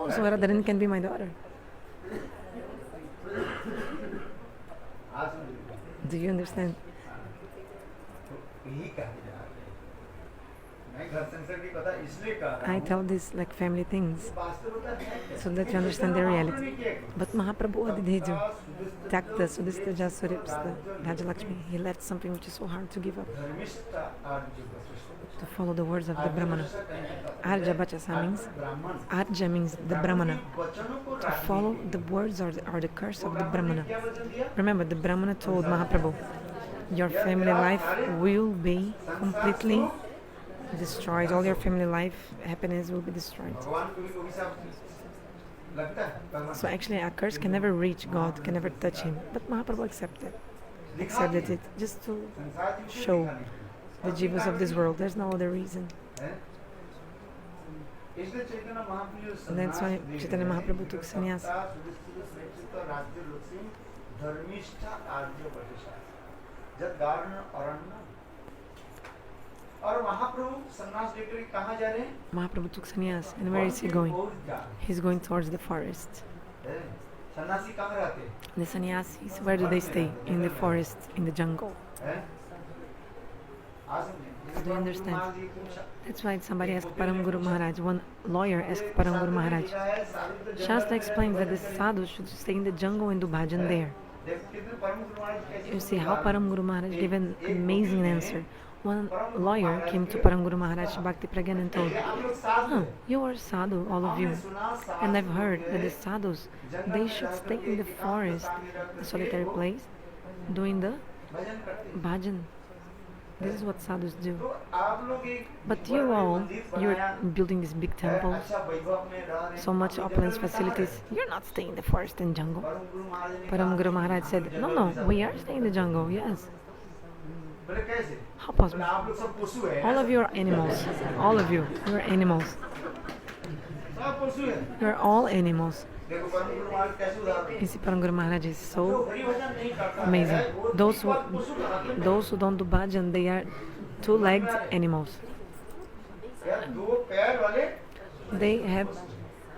Oh, so Radharani can be my daughter. आज समझ Do you understand? यही कहा जा रहा है। मैं घर संसार की कथा इसलिए कह रहा I हूँ, tell these like family things वास्तविकता है so that you understand the reality. But Mahaprabhu Adidheju, Takta Sudhista Jasuripsta Rajalakshmi, he left something which is so hard to give up, धर्मिष्ठ Arya Vashishtha to follow the words of the Brahmana. Arja Bachasa means, ब्राह्मण Arja means the Brahmana. वचनों को To follow the words or the curse of the Brahmana. क्या वचन दिया? Remember, the Brahmana told Mahaprabhu, your family life will be completely destroyed. All your family life happiness will be destroyed. भगवान को भी अभिशाप लगता है भगवान So actually, a curse can never reach God, can never touch him. But Mahaprabhu accepted it just to संसार जी को show दिखाने के the jivas of this world. There's no other reason. लिए, हैं? इसलिए Chaitanya Mahaprabhu And that's why Chaitanya Mahaprabhu took sannyas. राज्य लक्ष्मी धर्मिष्ठ आर्य वशिष्ठ जब गार्ण अरण्य और महाप्रभु सन्यास लेकर कहाँ जा रहे हैं? Mahaprabhu took sannyas. And where is he going? He's going towards the forest. हैं? सन्यासी कहाँ रहते हैं? The sannyasis, where do they stay? In the forest, in the jungle. हैं? आज समझे? Do you understand? That's why somebody asked Param Guru Maharaj, one lawyer asked Param Guru Maharaj, Shastra explains that the sadhus should stay in the jungle and do bhajan there. You see how Param Guru Maharaj gave an amazing answer. One lawyer came to Param Guru Maharaj Bhakti Pragyan and told, you are sadhu, all of you. And I've heard that the sadhus, they should stay in the forest, the solitary place, doing the bhajan. This is what sadhus do. But you all, you're building these big temples, so much opulence facilities. You're not staying in the forest and jungle. Param Guru Maharaj said, no, we are staying in the jungle, yes. How possible? All of you are animals. All of you, you're animals. You're all animals. You see, Param Guru Maharaj is so amazing. Those who don't do bhajan, they are two-legged animals. They have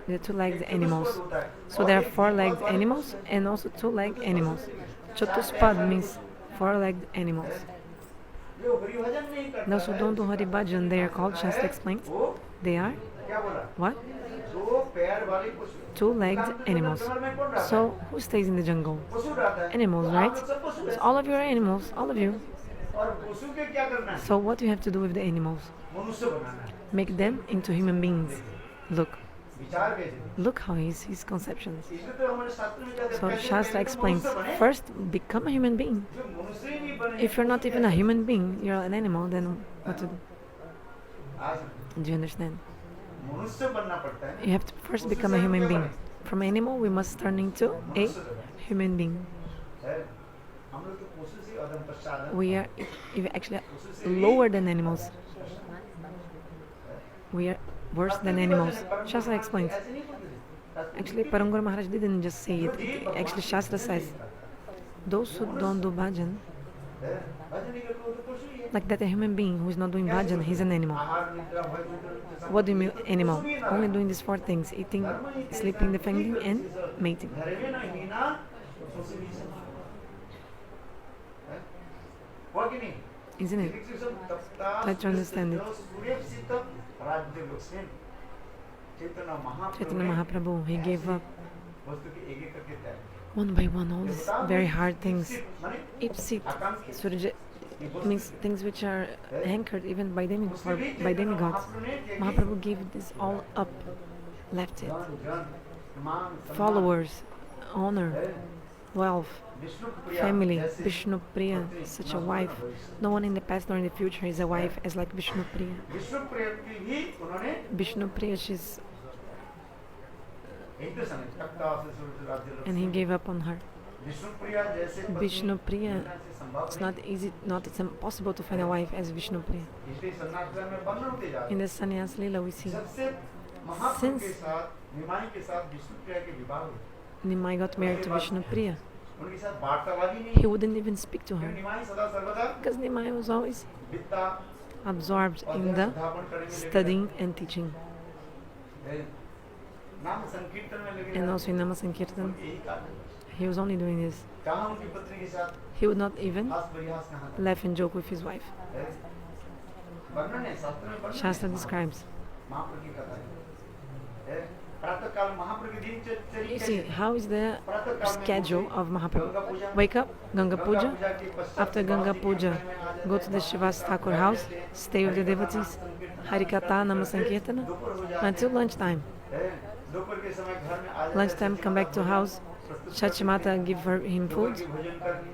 the two-legged animals. So there are four-legged animals and also two-legged animals. Chatuspad means four-legged animals. Those who don't do Hari Bhajan, they are called, Shastra explains, they are what? Two-legged animals. So who stays in the jungle? Animals, right? So all of you are animals, all of you. So what do you have to do with the animals? Make them into human beings. Look how his conceptions. So Shastra explains, first become a human being. If you're not even a human being, you're an animal, then what to do? Do you understand? You have to first become a human being. From animal, we must turn into a human being. We are actually lower than animals. We are worse than animals. Shastra explains. Actually, Parangura Maharaj didn't just say it. Actually, Shastra says, those who don't do bhajan, like that a human being who is not doing bhajan, he's an animal. What do you mean animal? Only doing these four things: eating, sleeping, defending, and mating. Isn't it? Try to understand it. Chaitanya Mahaprabhu, he gave up one by one all these very hard things. Ipsit, Surja, means things which are anchored even by demigods. Mahaprabhu gave this all up, left it. Followers, honor, wealth, family, Vishnupriya, such a wife. No one in the past nor in the future is a wife as like Vishnupriya. Vishnupriya, she's... and he gave up on her. Vishnupriya, it's not easy, it's impossible to find a wife as Vishnupriya. In the sannyasa lila we see, since Nimai got married to Vishnupriya, he wouldn't even speak to her, because Nimai was always absorbed in the studying and teaching. And also in Nama Sankirtan, he was only doing this. He would not even laugh and joke with his wife. Shastra describes. You see, how is the schedule of Mahaprabhu? Wake up, Ganga Puja. After Ganga Puja, go to the Shivas Thakur house, stay with the devotees, Harikatha, Nama Sankirtana, until lunchtime. Lunchtime, come back to house, Sacimata give him food,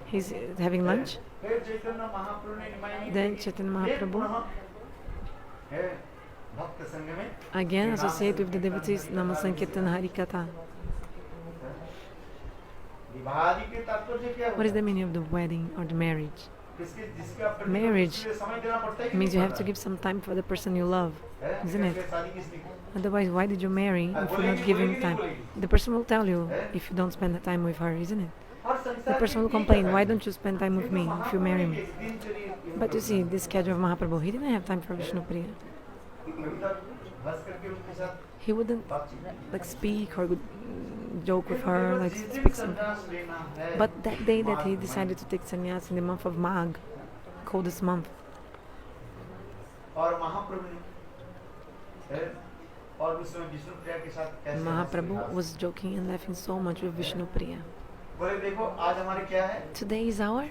he's having lunch. Then Chaitanya Mahaprabhu again associate with the devotees, Nama Sankirtan, Harikatha. What is the meaning of the wedding or the marriage? Marriage means you have to give some time for the person you love, isn't it? Otherwise, why did you marry if you're not giving time? The person will tell you if you don't spend the time with her, isn't it? The person will complain, why don't you spend time with me if you marry me? But you see, this schedule of Mahaprabhu, he didn't have time for Vishnupriya. He wouldn't like speak or joke with her, like speak something. But that day that he decided to take sannyas in the month of Magh, coldest month, Mahaprabhu was joking and laughing so much with Vishnupriya. Today is our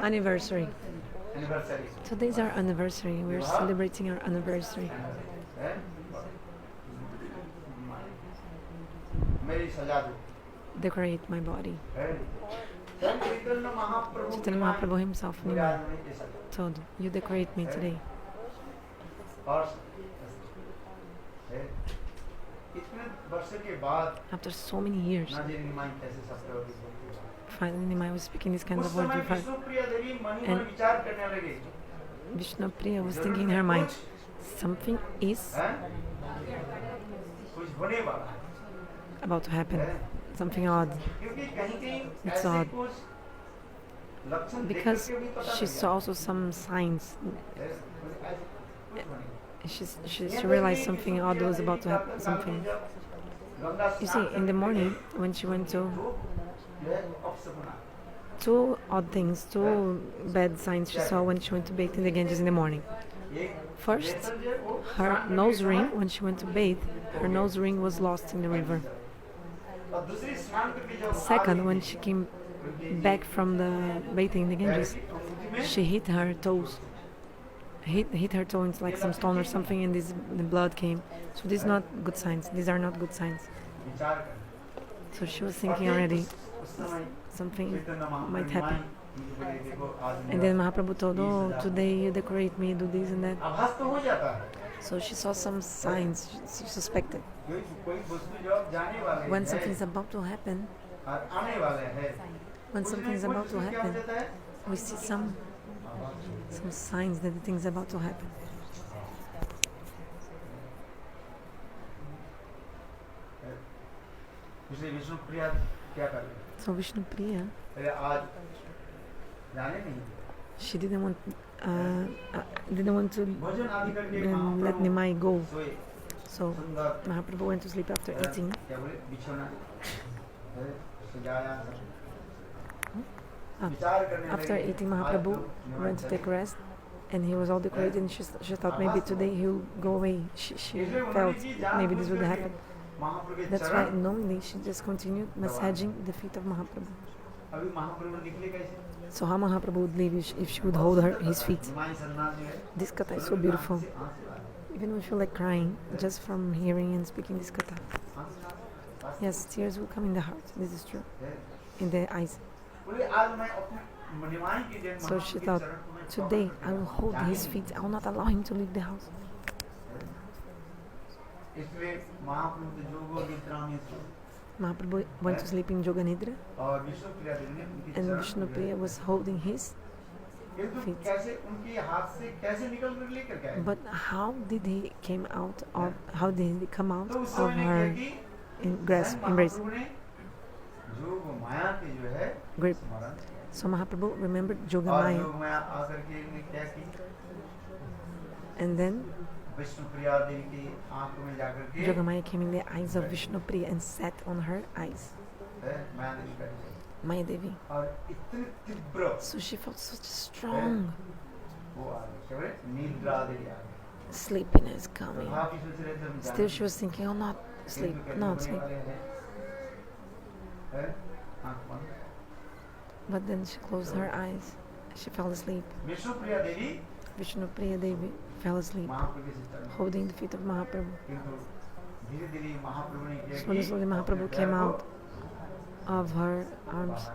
anniversary. Today is our anniversary. We are celebrating our anniversary. Decorate my body. Chaitanya Mahaprabhu himself told, you decorate me today. After so many years, finally Nimai was speaking this kind of word with her. And Vishnupriya was thinking in her mind, something is about to happen. Something odd. It's odd. Because she saw also some signs. she realized something odd was about to happen. Something. You see, in the morning when she went to two odd things, two bad signs she saw when she went to bathe in the Ganges in the morning. First, her nose ring, when she went to bathe, her nose ring was lost in the river. Second, when she came back from the bathing in the Ganges, she hit her toes. Hit her toe into like some stone or something, and the blood came. So these not good signs. These are not good signs. So she was thinking already something might happen. And then Mahaprabhu told, oh, today you decorate me, do this and that. So she saw some signs, she suspected. When something is about to happen, we see some signs that the thing is about to happen. So Vishnupriya, she didn't want to let Nimai go. So Mahaprabhu went to sleep after eating. After eating, Mahaprabhu went to take rest, and he was all decorated, and she thought maybe today he'll go away. She felt maybe this would happen. That's why knowingly she just continued massaging the feet of Mahaprabhu. So how Mahaprabhu would leave if she would hold his feet. This katha is so beautiful. Even we feel like crying just from hearing and speaking this katha. Yes, tears will come in the heart. This is true. In the eyes. So she thought, today I will hold his feet. I will not allow him to leave the house. Mahaprabhu went to sleep in Yoga Nidra, and Vishnupriya was holding his feet. But how did he come out of her embrace? Grip. So Mahaprabhu remembered Yoga-maya, and then Yogamaya came in the eyes of Vishnupriya and sat on her eyes. Maya-devi. So she felt such strong sleepiness coming. Still she was thinking, oh, not sleep. But then she closed her eyes. She fell asleep. Vishnupriya-devi fell asleep, holding the feet of Mahaprabhu. Slowly Mahaprabhu came out of her arms.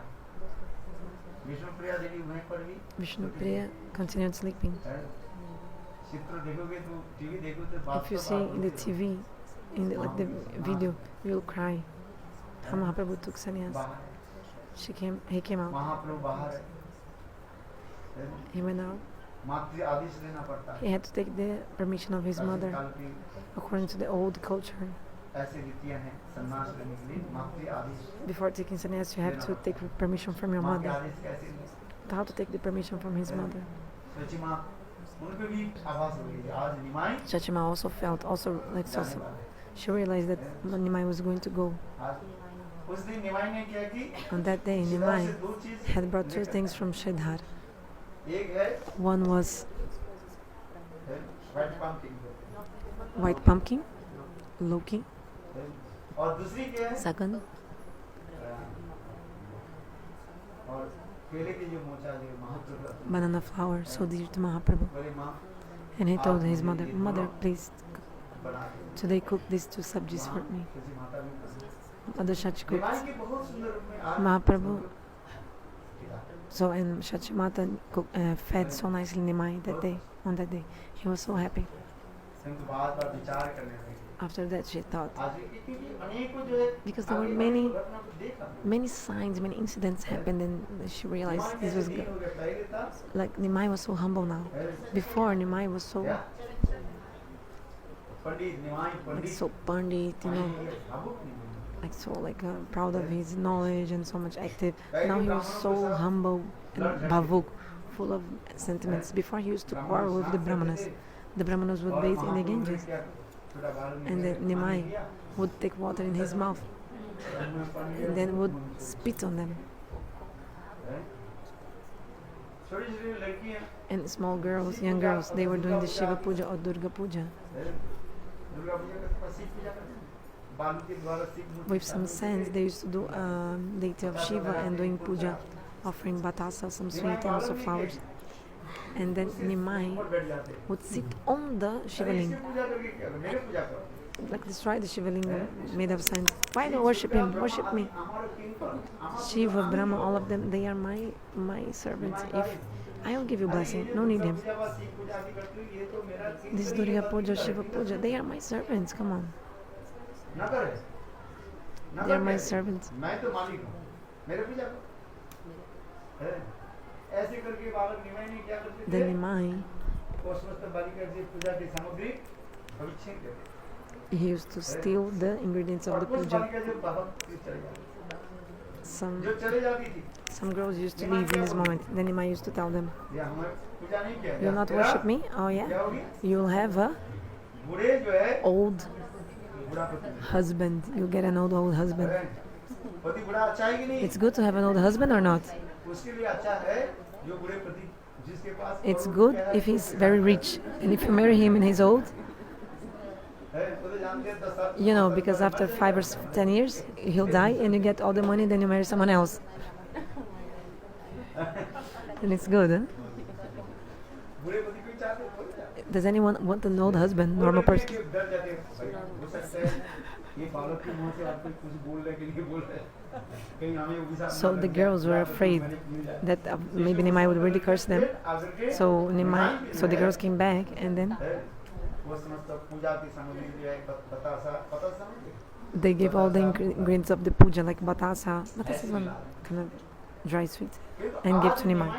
Vishnupriya continued sleeping. If you see in the TV, in the video, you will cry. How Mahaprabhu took sannyasa. He came out. He went out. He had to take the permission of his mother. According to the old culture, before taking sannyas, you have to take permission from your mother. How to take the permission from his mother? Sacimata also felt, like Sasa. She realized that Nimai was going to go. On that day, Nimai had brought two things from Shridhar. One was white pumpkin, Loki. Second, banana flower, so dear to Mahaprabhu. And he told his mother, Mother, please, today cook these two sabjis for me. Mother Shachi cooked. Mahaprabhu. So, and Sacimata fed so nicely Nimai on that day. He was so happy. After that, she thought, because there were many signs, many incidents happened, and she realized this was good. Like Nimai was so humble now. Before, Nimai was so so pandit, proud of his knowledge and so much active. Now he was so humble and bhavuk, full of sentiments. Before he used to quarrel with the brahmanas. the Brahmanas would bathe in the Ganges, and then Nimai would take water in his mouth and then would spit on them. And small girls, young girls, they were doing the Shiva Puja or Durga Puja. With some sands, they used to do deity of Shiva and doing puja, offering batasa, some sweet and also flowers. And then Nimai would sit on the Shivaling, like destroy the Shivaling made of sand. Why don't worship him? Worship me. Shiva, Brahma, all of them, they are my servants. If I will give you blessing, no need him. This Durga Puja, Shiva Puja, they are my servants, come on. They are my servants. The Nimai, he used to steal the ingredients of the puja. Some girls used to leave in this moment. Then Nimai used to tell them, "You will not worship me? Oh yeah? You will have a old husband. You'll get an old husband. It's good to have an old husband or not? It's good if he's very rich. And if you marry him and he's old, you know, because after 5 or 10 years, he'll die and you get all the money, then you marry someone else. And it's good, huh? Does anyone want an old husband, normal person? So the girls were afraid that maybe Nimai would really curse them. So the girls came back and then they gave all the ingredients of the puja, like batasa. Batasa is one kind of dry sweet, and gave to Nimai.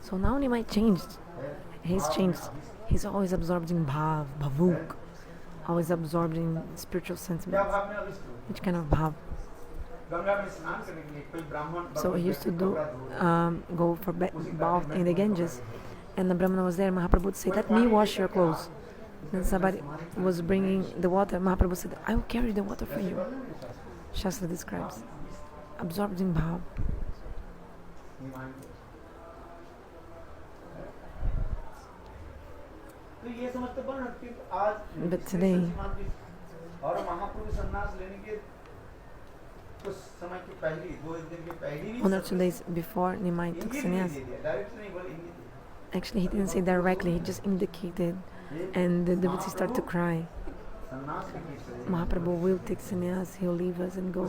So now Nimai changed. He's changed. He's always absorbed in bhav, bhavuk, always absorbed in spiritual sentiments. Which kind of bhav? So he used to do go for bath in the Ganges, and the Brahmana was there. Mahaprabhu would say, "Let me wash your clothes." Then somebody was bringing the water. Mahaprabhu said, "I will carry the water for you." Shastra describes absorbed in bhav. But today, 1 or 2 days before Nimai took sannyas, actually he didn't say directly, he just indicated, and the devotees started to cry. Mahaprabhu will take sannyas, he'll leave us and go.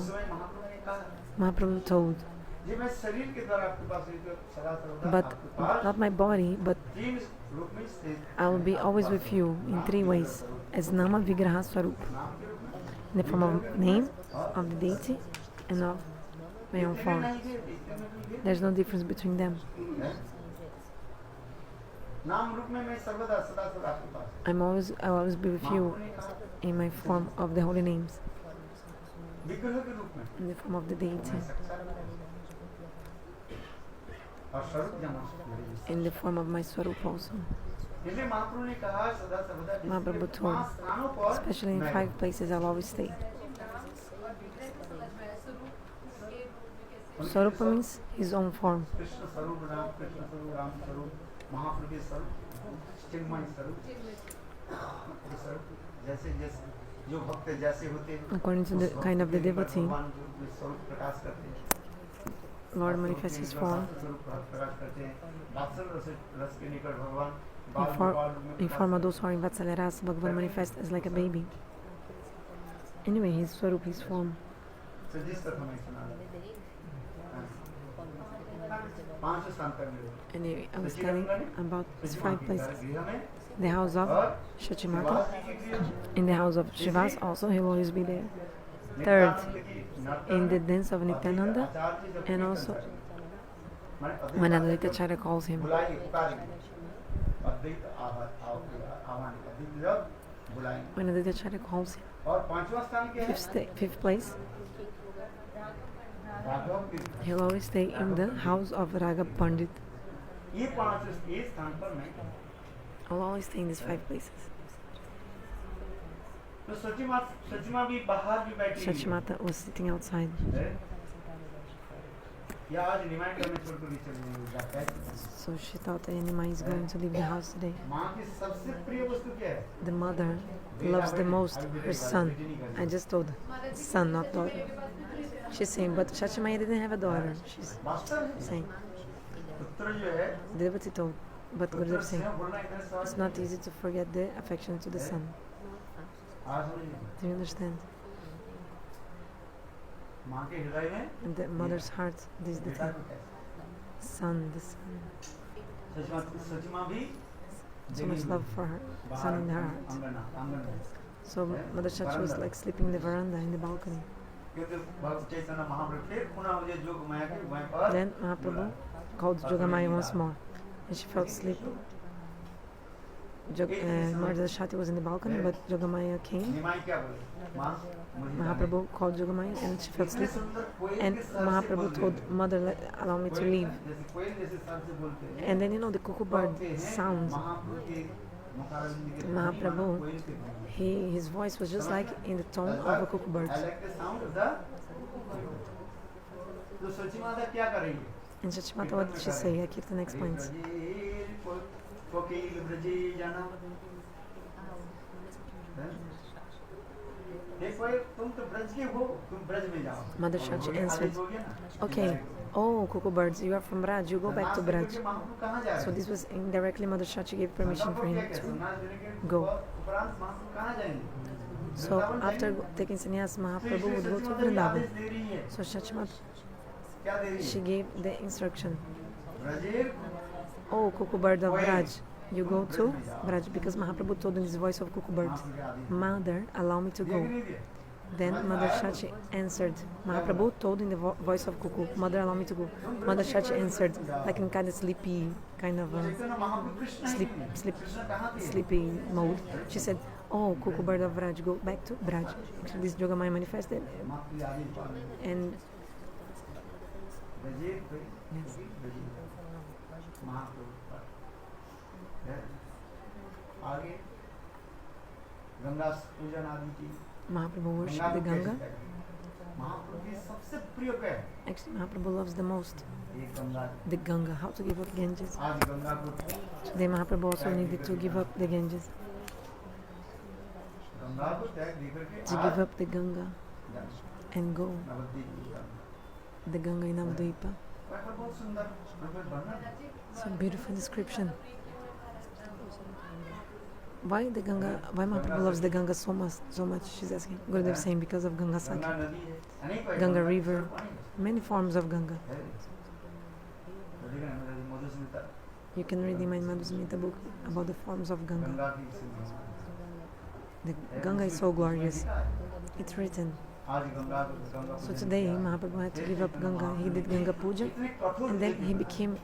Mahaprabhu told, but not my body, but I will be always with you in 3 ways, as Nama Vigraha Swarup, in the form of name, of the deity, and of my own form. There's no difference between them. I'll always be with you in my form of the holy names, in the form of the deity, in the form of my Swarup also. Mahaprabhu told, especially in 5 places I'll always stay. Swarupa means his own form. According to the kind of the devotee, Lord manifests his form in form of those who are in Vatsalya Rasa. Bhagavan manifests as like a baby. Anyway, his Swarup, his form. Anyway, I was telling about these 5 places. The house of Sacimata, in the house of Shivas also, he will always be there. 3rd, in the dance of Nityananda, and also when Advaita Acharya calls him. When Advaita Acharya calls him. 5th place, he'll always stay in the house of Raga Pandit. ये 5 ये स्थान पर नहीं। I'll always stay in these 5 places. तो सचिमा भी बाहर भी बैठी है। Sacimata was sitting outside. या आज निमाई का मैं छोड़ कर चली जाता है। So she thought that Nimai is going to leave the house today. माँ की सबसे प्रिय वस्तु क्या है? The mother loves the most her son. I just told her, son, not daughter. She's saying, but Sacimata didn't have a daughter. She's saying, पुत्र जो है Devati told, but Gurudev saying, it's not easy to forget the affection to the son. Do you understand? माँ के हृदय में In the mother's heart, this is the thing. Son, the son. सचिमा भी So much love for her son in her heart. आंगन में So Mother Sachi was like sleeping in the veranda, in the balcony. क्योंकि भक्त चैतन्य महाप्रभु फिर पुनः मुझे जोग माया के वहीं पर Then Mahaprabhu called Yogamaya once more, and she fell asleep. Mother Shati was in the balcony, but Yogamaya came. निमाई क्या बोले? माँ मुझे Mahaprabhu called Yogamaya, and she fell asleep. And Mahaprabhu told Mother, allow me to leave. जैसे कोयल जैसे शब्द से बोलते हैं। And then you know the cuckoo bird sounds. महाप्रभु के मुखारविंद के Mahaprabhu, कोयल के बोलते his voice was just like in the tone of a cuckoo bird. I like the sound of the तो सचिमाता क्या कर रही है? And Sacimata, what did she say? Kirtan explains. कोकिल ब्रजे जाना देखो तुम तो ब्रज के हो तुम ब्रज में जाओ Mother Shachi answered, okay, oh cuckoo birds, you are from Braj, you go back to Braj. So this was indirectly Mother Shachi gave permission for him to go. So after taking sannyasa, Mahaprabhu would go to Vrindavan. So Sacimata, she gave the instruction, oh cuckoo bird of Braj, you go to Braj, because Mahaprabhu told in his voice of cuckoo bird, Mother, allow me to go. Then Mother Shachi answered, Mahaprabhu told in the voice of cuckoo, Mother, allow me to go. Mother Shachi answered, like in kind of sleepy, kind of sleepy mode. She said, oh cuckoo bird of Braj, go back to Braj. Actually, this Yogamaya manifested. And yes. आगे गंगा पूजन आदि की Mahaprabhu worshipped the Ganga. महाप्रभु की सबसे प्रिय क्या है? Actually, Mahaprabhu loves the most एक Ganga the Ganga, how to give up Ganges. आज गंगा को Today Mahaprabhu also needed to give up the Ganges, Ganga को त्याग देकर के to give up the Ganga and go Nabadwip the Ganga in Navadvipa. बहुत सुंदर वर्णन It's a beautiful description. Why the Ganga? Why Mahaprabhu loves the Ganga so much? She's asking. Gurudev is saying because of Ganga Saki, Ganga नदी है अनेक Ganga river, many forms of Ganga. Madhusmita You can read in my Madhu-smita book about the forms of Ganga. Ganga की The Ganga is so glorious. It's written. आज Ganga So today Mahaprabhu had to give up Ganga. He did Ganga Puja, and then he became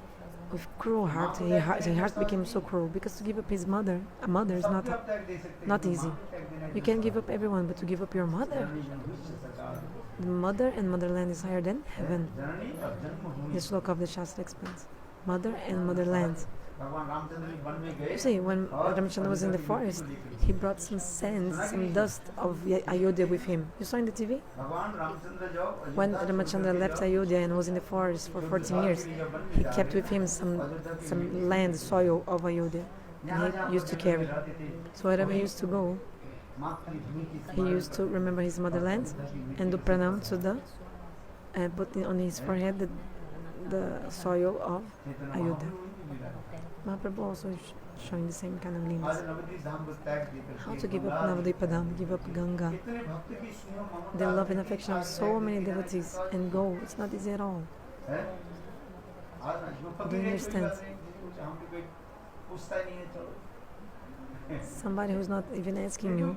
with cruel heart. His heart became so cruel because to give up his mother, a mother is not easy. You can give up everyone, but to give up your mother, the mother and motherland is higher than heaven. The sloka of the Shastra explains. Mother and motherland. You see, when Ramachandra was in the forest, he brought some sand, some dust of Ayodhya with him. You saw in the TV? When Ramachandra left Ayodhya and was in the forest for 14 years, he kept with him some land, soil of Ayodhya. And he used to carry. So wherever he used to go, he used to remember his motherland and do pranam to the, and put on his forehead the soil of Ayodhya. Mahaprabhu also is showing the same kind of leaves. How to give up Navadvipa Dham, give up Ganga. The love and affection of so many devotees and go. It's not easy at all. Do you understand? Somebody who's not even asking you,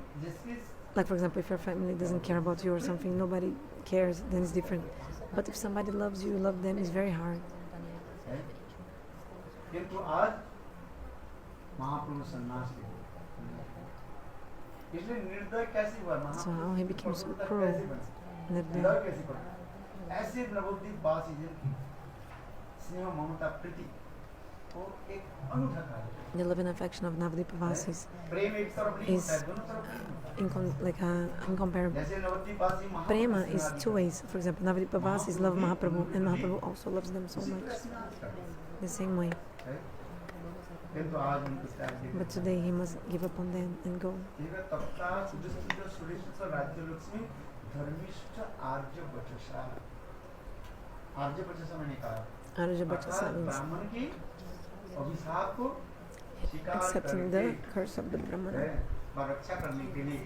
like for example, if your family doesn't care about you or something, nobody cares, then it's different. But if somebody loves you, love them, it's very hard. किंतु आज महाप्रभु सन्यास ले इसलिए निर्दय कैसे हुआ So how he became so cruel. निर्दय कैसे हुआ ऐसे नवद्वीप वासी जिनकी स्नेह ममता प्रीति को एक अनूठा कार्य The love and affection of Navadvipavasis प्रेम एक तरफ नहीं is होता है, दोनों तरफ नहीं होता है। incomparable. जैसे नवद्वीपवासी महाप्रभु Prema से is शादी two ways. For example, Navadvipavasis love Mahaprabhu, and Mahaprabhu also loves them so उसी much. प्रकार से नाच करते हैं, The same way. है? किंतु आज उनको त्याग देते But today he must give up on them and go. हैं। तप्ता सुजुष्टित सुरेशित राज्यलक्ष्मी धर्मिष्ठ आर्य वचसा। आर्य वचसा मैंने कहा Arja Bhattasa अर्थात means ब्राह्मण की अभिशाप को स्वीकार accepting करके the curse of the Brahmana. है, व रक्षा करने के लिए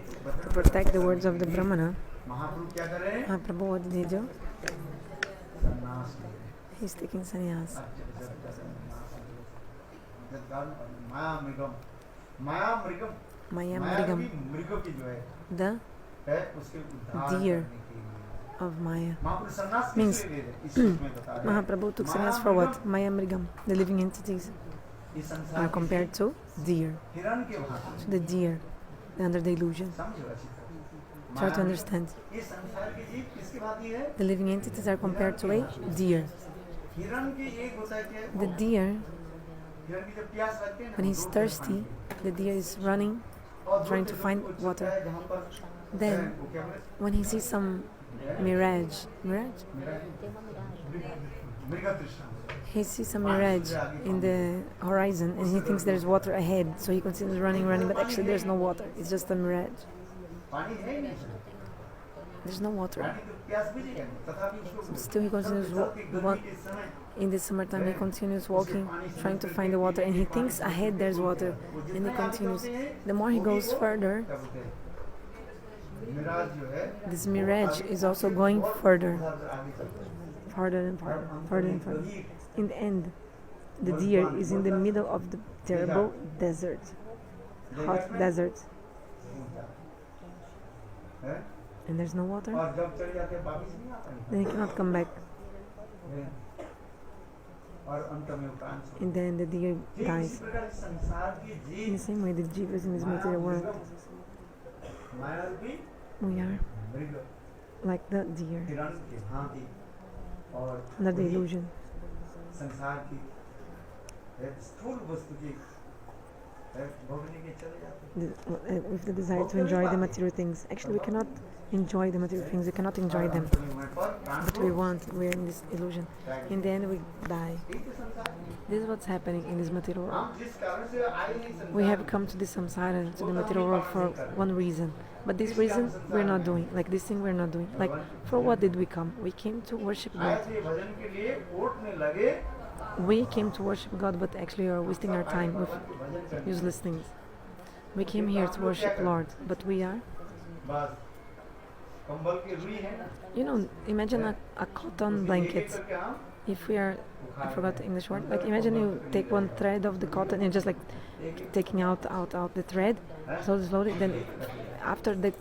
To protect the words of the Brahmana, महाप्रभु क्या कर रहे हैं? Mahaprabhu, what did he do? सन्यास ले रहे हैं। He's taking sannyas. माया मृगम, माया मृगम, Maya माया Mrigam, की मृग की जो the है उसके उद्धार deer करने के लिए of Maya. महाप्रभु सन्यास Means, किसलिए ले रहे हैं? इस श्लोक में बता रहे हैं। Mahaprabhu took sannyas for what? Maya Mrigam. The living entities इस संसार are के compared to deer. हिरण के भांति To the deer under the illusion. समझो अच्छी तरह। Try to understand. ये संसार की जीव किसके भांति है? The living entities are compared to a deer. हिरण के एक होता है क्या? The deer, हिरण की जब प्यास लगती है ना, when he's वो thirsty, the deer is running, और trying दो to चीजों find को water. चुपता है जहाँ पर Then, वो क्या बोले? when he sees some mirage, मृग तृष्णा। he sees some mirage in the horizon and he thinks there's water ahead, so he continues running, but actually there's no water, it's just a mirage. पानी है ही नहीं। There's no water. पानी तो प्यास बुझेगा नहीं, तथापि उसको Still he continues गर्मी के समय in the summertime he continues walking, trying to find the water, and he thinks ahead there's water, and he continues. The more he goes further, क्या बोलते हैं? मिराज जो है this mirage is also going further, उधर आगे चलता है। farther and farther, farther and farther. In the end, the deer is in the middle of the terrible desert, hot desert, है? and there's no water. और जब चले जाते हैं वापिस नहीं आता है। Then he cannot come back. और अंत में प्राण छोड़। In the end, the deer ठीक dies. इसी प्रकार संसार की In the जीव same way, the jivas in this material world, माया भी we are मृग like the deer हिरण की भांति और under the वही illusion. संसार की स्थूल वस्तु की भोगने के चले जाते हैं। With the desire to enjoy the material things. Actually, we cannot enjoy the material things, we cannot enjoy them. But we want, we're in this illusion. In the end, we die. This is what's happening in this material world. हम जिस कारण से आए हैं संसार We have come to this samsara, to the material world for one reason. But this reason we're not doing. Like this thing we're not doing. Like, for what did we come? We came to worship आए God. थे भजन के लिए court में लगे We came to worship God, but actually are wasting our time with भजन करने। useless things. We came here to worship Lord, but we are, बस कंबल की रुई है you know, imagine a cotton blanket. करके हम If we are, I forgot the English word, like imagine you take one thread of the cotton and just like taking out the thread, so slowly, then after the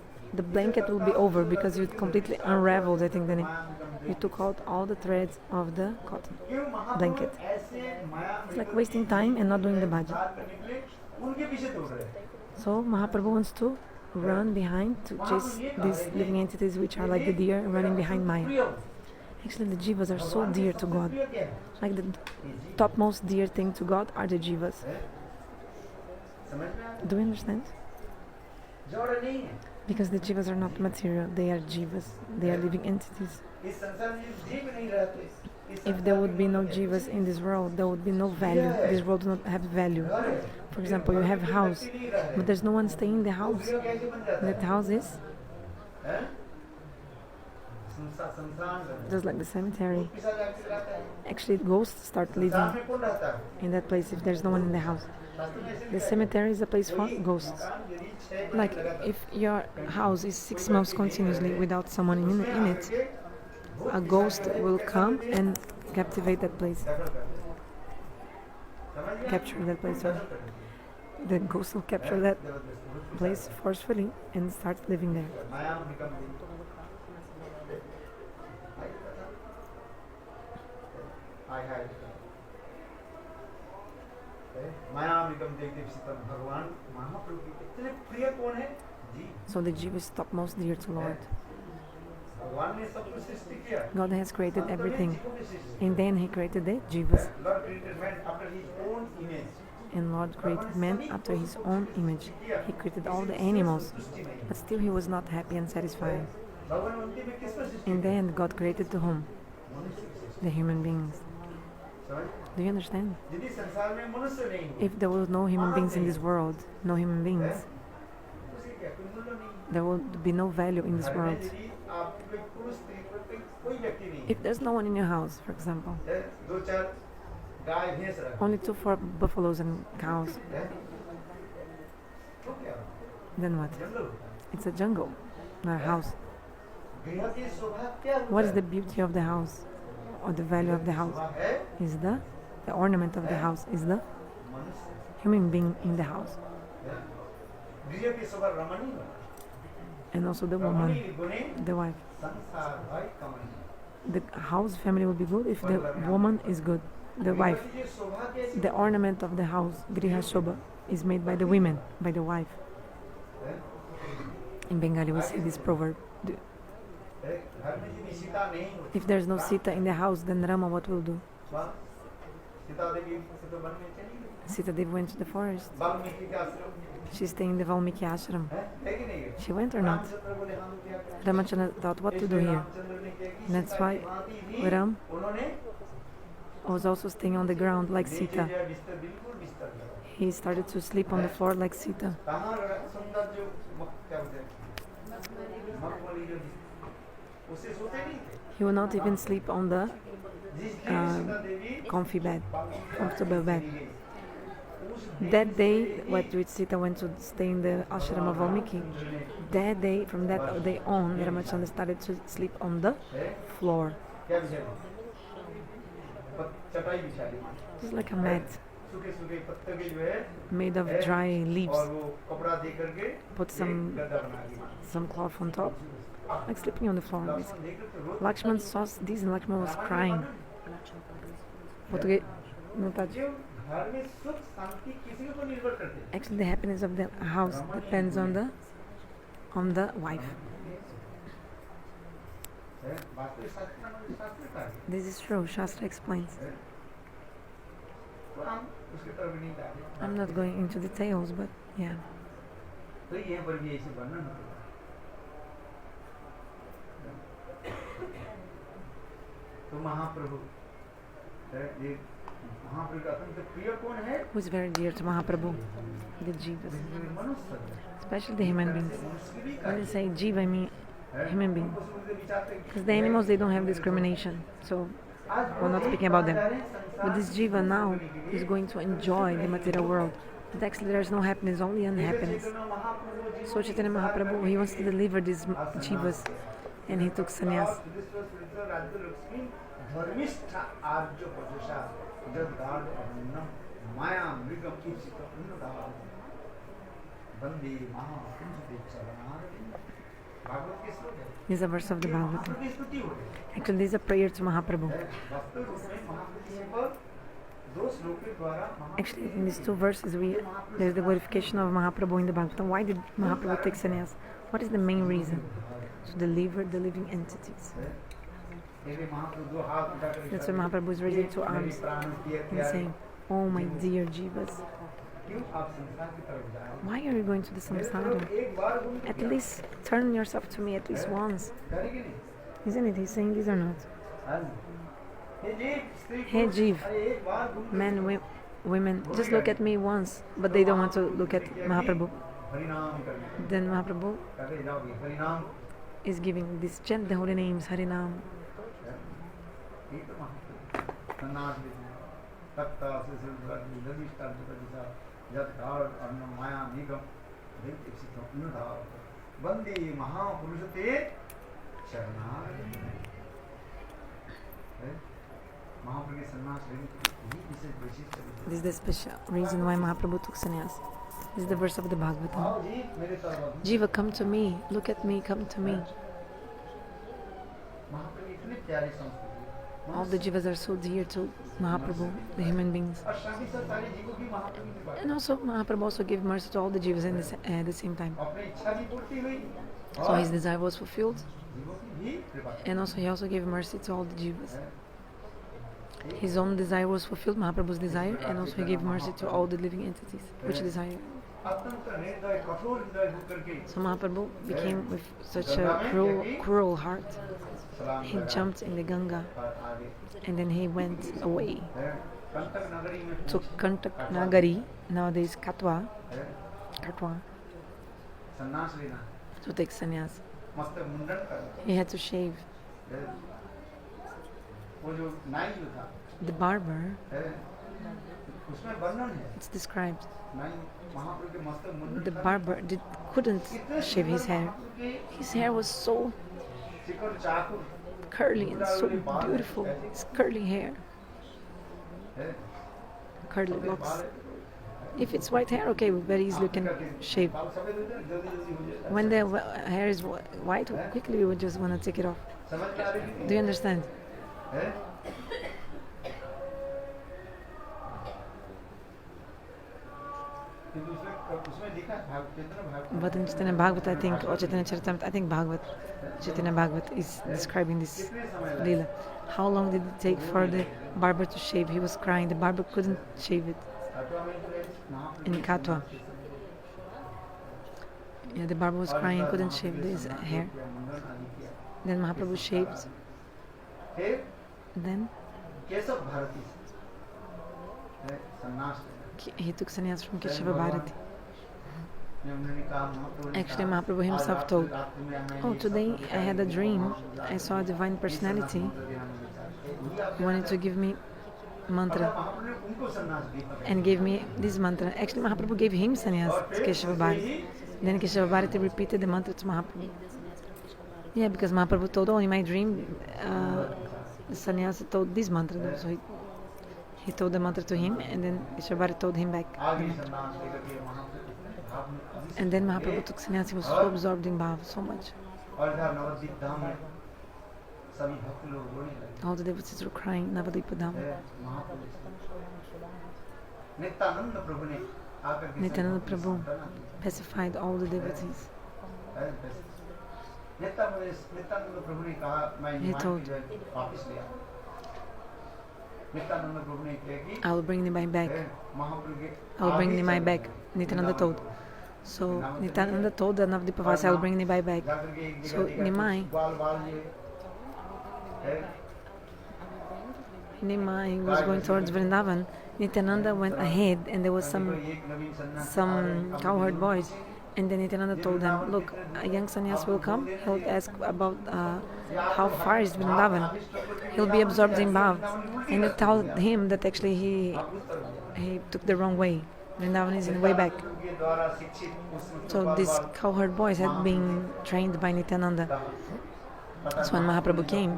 blanket will be over because you completely unraveled, I think, then you took out all the threads of the cotton क्यों महाप्रभु blanket. ऐसे माया It's like wasting time and not doing the bhajan. संसार करने के लिए उनके पीछे दौड़ रहे हैं। So Mahaprabhu wants to run behind to chase these living entities which are like the deer running behind Maya. Actually, the jivas are so dear to God. Like the topmost dear thing to God are the jivas. समझ में आ Do you understand? जोड़ नहीं है। Because the jivas are not material, they are jivas. They are living entities. इस संसार में जीव नहीं रहते। इस If there would be no jivas in this world, there would be no value. This world does not have value. For example, you have a house, but there's no one staying in the house. संसार कैसे बन जाता है? That house is हैं? संसार just like the cemetery. पिसा जाके रहता है। Actually, ghosts start संसार living में कौन रहता है? in that place if there's no one in the house. शास्त्र में ऐसे The cemetery is a place for ghosts. मकान यदि 6 Like if your house is 6 months continuously without someone in it, a ghost will come and captivate that place, capture that place. Sorry. The ghost will capture that place forcefully and start living there. भगवान महाप्रभु के इतने प्रिय कौन है जी? So the jiva is topmost dear to Lord. भगवान ने सब कुछ सृष्टि किया। God has created अंत में everything. जीवों की सृष्टि। And then He created the jivas. Lord created man after his own image. And Lord created man after His own image. He created all the animals. But still He was not happy and satisfied. भगवान अंतिम में किसको सृष्टि In the end, God created to whom? मनुष्य की सृष्टि। The human beings. समझ? Do you understand? यदि संसार में मनुष्य नहीं हो, If there was no human beings in this world, no human beings, उसे क्या कोई मूल्य नहीं। there would be no value in this घर में world. यदि आप कोई पुरुष स्त्री कोई व्यक्ति नहीं If there's no one in your house, for example, है, दो चार गाय भैंस रख only 2-4 buffaloes and cows, है, तो क्या then what? Jungle It's a jungle, not a house. गृह की शोभा क्या होता What is है? the beauty of the house, or the value of the house? शोभा है Is the ornament of the house is the मनुष्य human being in the house, है। गृह की शोभा रमणी है। and also the Ramani woman, गुणे the wife. संसार भाई कमनी। The house family will be good if the woman is good. The wife, गृह की शोभा कैसी the ornament of the house, griha shobha, is made by the women, by the wife. है? In Bengali, we say this proverb. है, घर में यदि सीता नहीं होती, If there's no Sita in the house, then Rama what will do? वाह, सीता देवी से तो वन में चली गई। Sita Devi went to the forest. Valmiki के आश्रम She's staying in the Valmiki ashram. है कि नहीं है? She went or not? Ramchandra बोले हम क्या करें? Ramachandra thought what to do इसलिए here. रामचंद्र ने क्या की? That's सीता why की भांति भी Ram उन्होंने was also staying on the ground like नीचे Sita. जो है बिस्तर बिल्कुल बिस्तर लगा। He started to sleep on the floor like Sita. कहाँ सुंदर जो क्या बोलते हैं? मखमली जो बिस्तर, उससे सोते नहीं थे। He would not even sleep on the जिस दिन Sita Devi comfy bed, comfortable bed. चली गई, उस दिन That day, what with Sita went to stay in the ashram of Valmiki. That day, from that day on, Ramachandra started to sleep on the है, floor. क्या बिछा दी? चटाई बिछा दी। Just like a mat सूखे सूखे पत्ते के जो है made of dry leaves. और वो कपड़ा दे करके Put some एक गद्दा बना दिया। some cloth on top, like sleeping on the floor. Lakshman Basically. देख कर तो रोज Lakshman saw this and Lakshman was crying. Português, não tá. जो घर में सुख शांति किसी के ऊपर निर्भर करते हैं। Actually, the happiness of the house depends on the wife. है, वास्तविक शास्त्र का है। This is true. Shastra explains. है। तो हम उसके तरफ नहीं जाते। I'm not going into details, but yeah. तो यहाँ पर भी ऐसे वर्णन होता है। तो महाप्रभु है, ये महाप्रभु का अत्यंत प्रिय कौन है? Who is very dear to Mahaprabhu? The jivas, मनुष्य है। especially the human beings. मनुष्य भी When they say jiva, I mean है। human being. उनको समझ में विचारते हैं कि Because the animals, they don't have discrimination. So आज we're not speaking about them. संसार But this jiva now is going to enjoy the material world. But actually, there's no happiness, only unhappiness. So Chaitanya Mahaprabhu, he wants to deliver these jivas, and he took sannyas. धर्मिष्ठ आर्य प्रजसा जद्गार्ड अन्नम माया मृगम ईप्सित अन्नदान वंदे महापुरुषते चरणारविंद। भागवत के श्लोक है। This is a verse of the Bhagavatam. महाप्रभु की स्तुति हो रही है। Actually, this is a prayer to Mahaprabhu. वास्तव रूप में महाप्रभु पर दो श्लोक के द्वारा Actually, in these two verses, there's the glorification of Mahaprabhu in the Bhagavatam. Why did Mahaprabhu take sannyas? What is the main reason? To deliver the living entities. That's why Mahaprabhu is raising two arms and saying, "Oh my dear jivas, why are you going to the samsara? At least turn yourself to me at least once." Isn't it? He's saying this or not? Hey Jiv, men, women, just look at me once, but they don't want to look at Mahaprabhu. Then Mahaprabhu is giving this chant, the holy names, Harinam. वंदे महापुरुषते शरणागत। महाप्रभु के सन्यास लेने की विशेष वैशिष्ट्य है। This is the special reason why Mahaprabhu took sannyas. This is the verse of the Bhagavatam. आओ जी मेरे तरफ। Jiva, come to me. Look at me. Come to me. महाप्रभु इतने प्यारे संस्कृति। All the jivas are so dear to Mahaprabhu, the human beings. और शादी से सारे जीवों की महाप्रभु की बात। And also, Mahaprabhu also gave mercy to all the jivas at the same time. अपनी इच्छा भी पूर्ति हुई So his desire was fulfilled, जीवों की भी कृपा की। and also he also gave mercy to all the jivas. His own desire was fulfilled, Mahaprabhu's desire, and also he gave mercy to all the living entities which desire. अत्यंत निर्दय कठोर हृदय होकर के So Mahaprabhu became with such a cruel heart. सलाम He jumped in the Ganga पर आगे and then he went away कंटक नगरी में to Kantak Nagari, nowadays Katwa, सन्यास लेना to take sannyas. मस्तक मुंडन करना। He had to shave. वो जो नाई जो था The barber, उसमें वर्णन है it's described, नाई महाप्रभु के मस्तक मुंडन the barber couldn't shave his hair. His hair was so शिखर चाकू curly and so beautiful. His curly hair, curly locks. If it's white hair, okay, we very easily can shave. बाल सफेद होते हैं जल्दी जल्दी हो जाए। When the hair is white, quickly we would just want to take it off. समझ में आ रही है? Do you understand? क्योंकि उसमें लिखा है कितना भाग But in Chaitanya Bhagavat, I think, or Chaitanya Charitamrita, I think Chaitanya Bhagavat is describing this lila. How long did it take for the barber to shave? He was crying. The barber couldn't shave it in Katwa. Yeah, the barber was crying, couldn't shave his hair. Then Mahaprabhu shaved. फिर Then Keshav Bharti सन्यास he took sannyas from Keshava Bharati. उन्होंने कहा महाप्रभु ने Actually, कहा, Mahaprabhu himself आज told, रात को मैं "Oh, today I had a dream. I saw a divine personality wanted to give me mantra महाप्रभु ने उनको सन्यास दी and gave me this mantra." Actually, Mahaprabhu gave him sannyas to Keshava Bharati. Then Keshava Bharati repeated the mantra to Mahaprabhu. Yeah, because Mahaprabhu told, "Oh, in my dream, the sannyasa told this mantra." So he told the mantra to him, and then Keshava Bharati told him back. आगे सन्यास लेकर के महाप्रभु भाव में अभी And then Mahaprabhu took sannyas. He was so absorbed in bhav, so much. और इधर नवद्वीप धाम में सभी भक्त लोग रोने लगे All the devotees were crying, Navadvipa Dham. महाप्रभु नित्यानंद प्रभु ने आकर के Nityananda सबको Prabhu सांत्वना दी। pacified all the devotees. Nityanand प्रभु ने कहा मैं He मान told, की जय वापस ले आऊं। नित्यानंद प्रभु ने कहा कि "I will bring Nimai back. महाप्रभु के I will bring आगे Nimai चल back." रहे Nityananda हैं। told. So Nityananda told the Navadvipa Vasi, "I will bring Nimai back." जाकर के एक So जगह देखा Nimai, कुछ बाल बाल ये है, Nimai was going towards Vrindavan. Nityananda went ahead, and there was एक some नवीन सन्यासी some cowherd boys. And then Nityananda told them, "Look, a young sannyas will come. He'll ask about how far is Vrindavan. He'll be absorbed in bhav." And they told him that actually he took the wrong way. Vrindavan is in the way back. के द्वारा शिक्षित उसमें So these cowherd boys had been trained by Nityananda. So when Mahaprabhu came,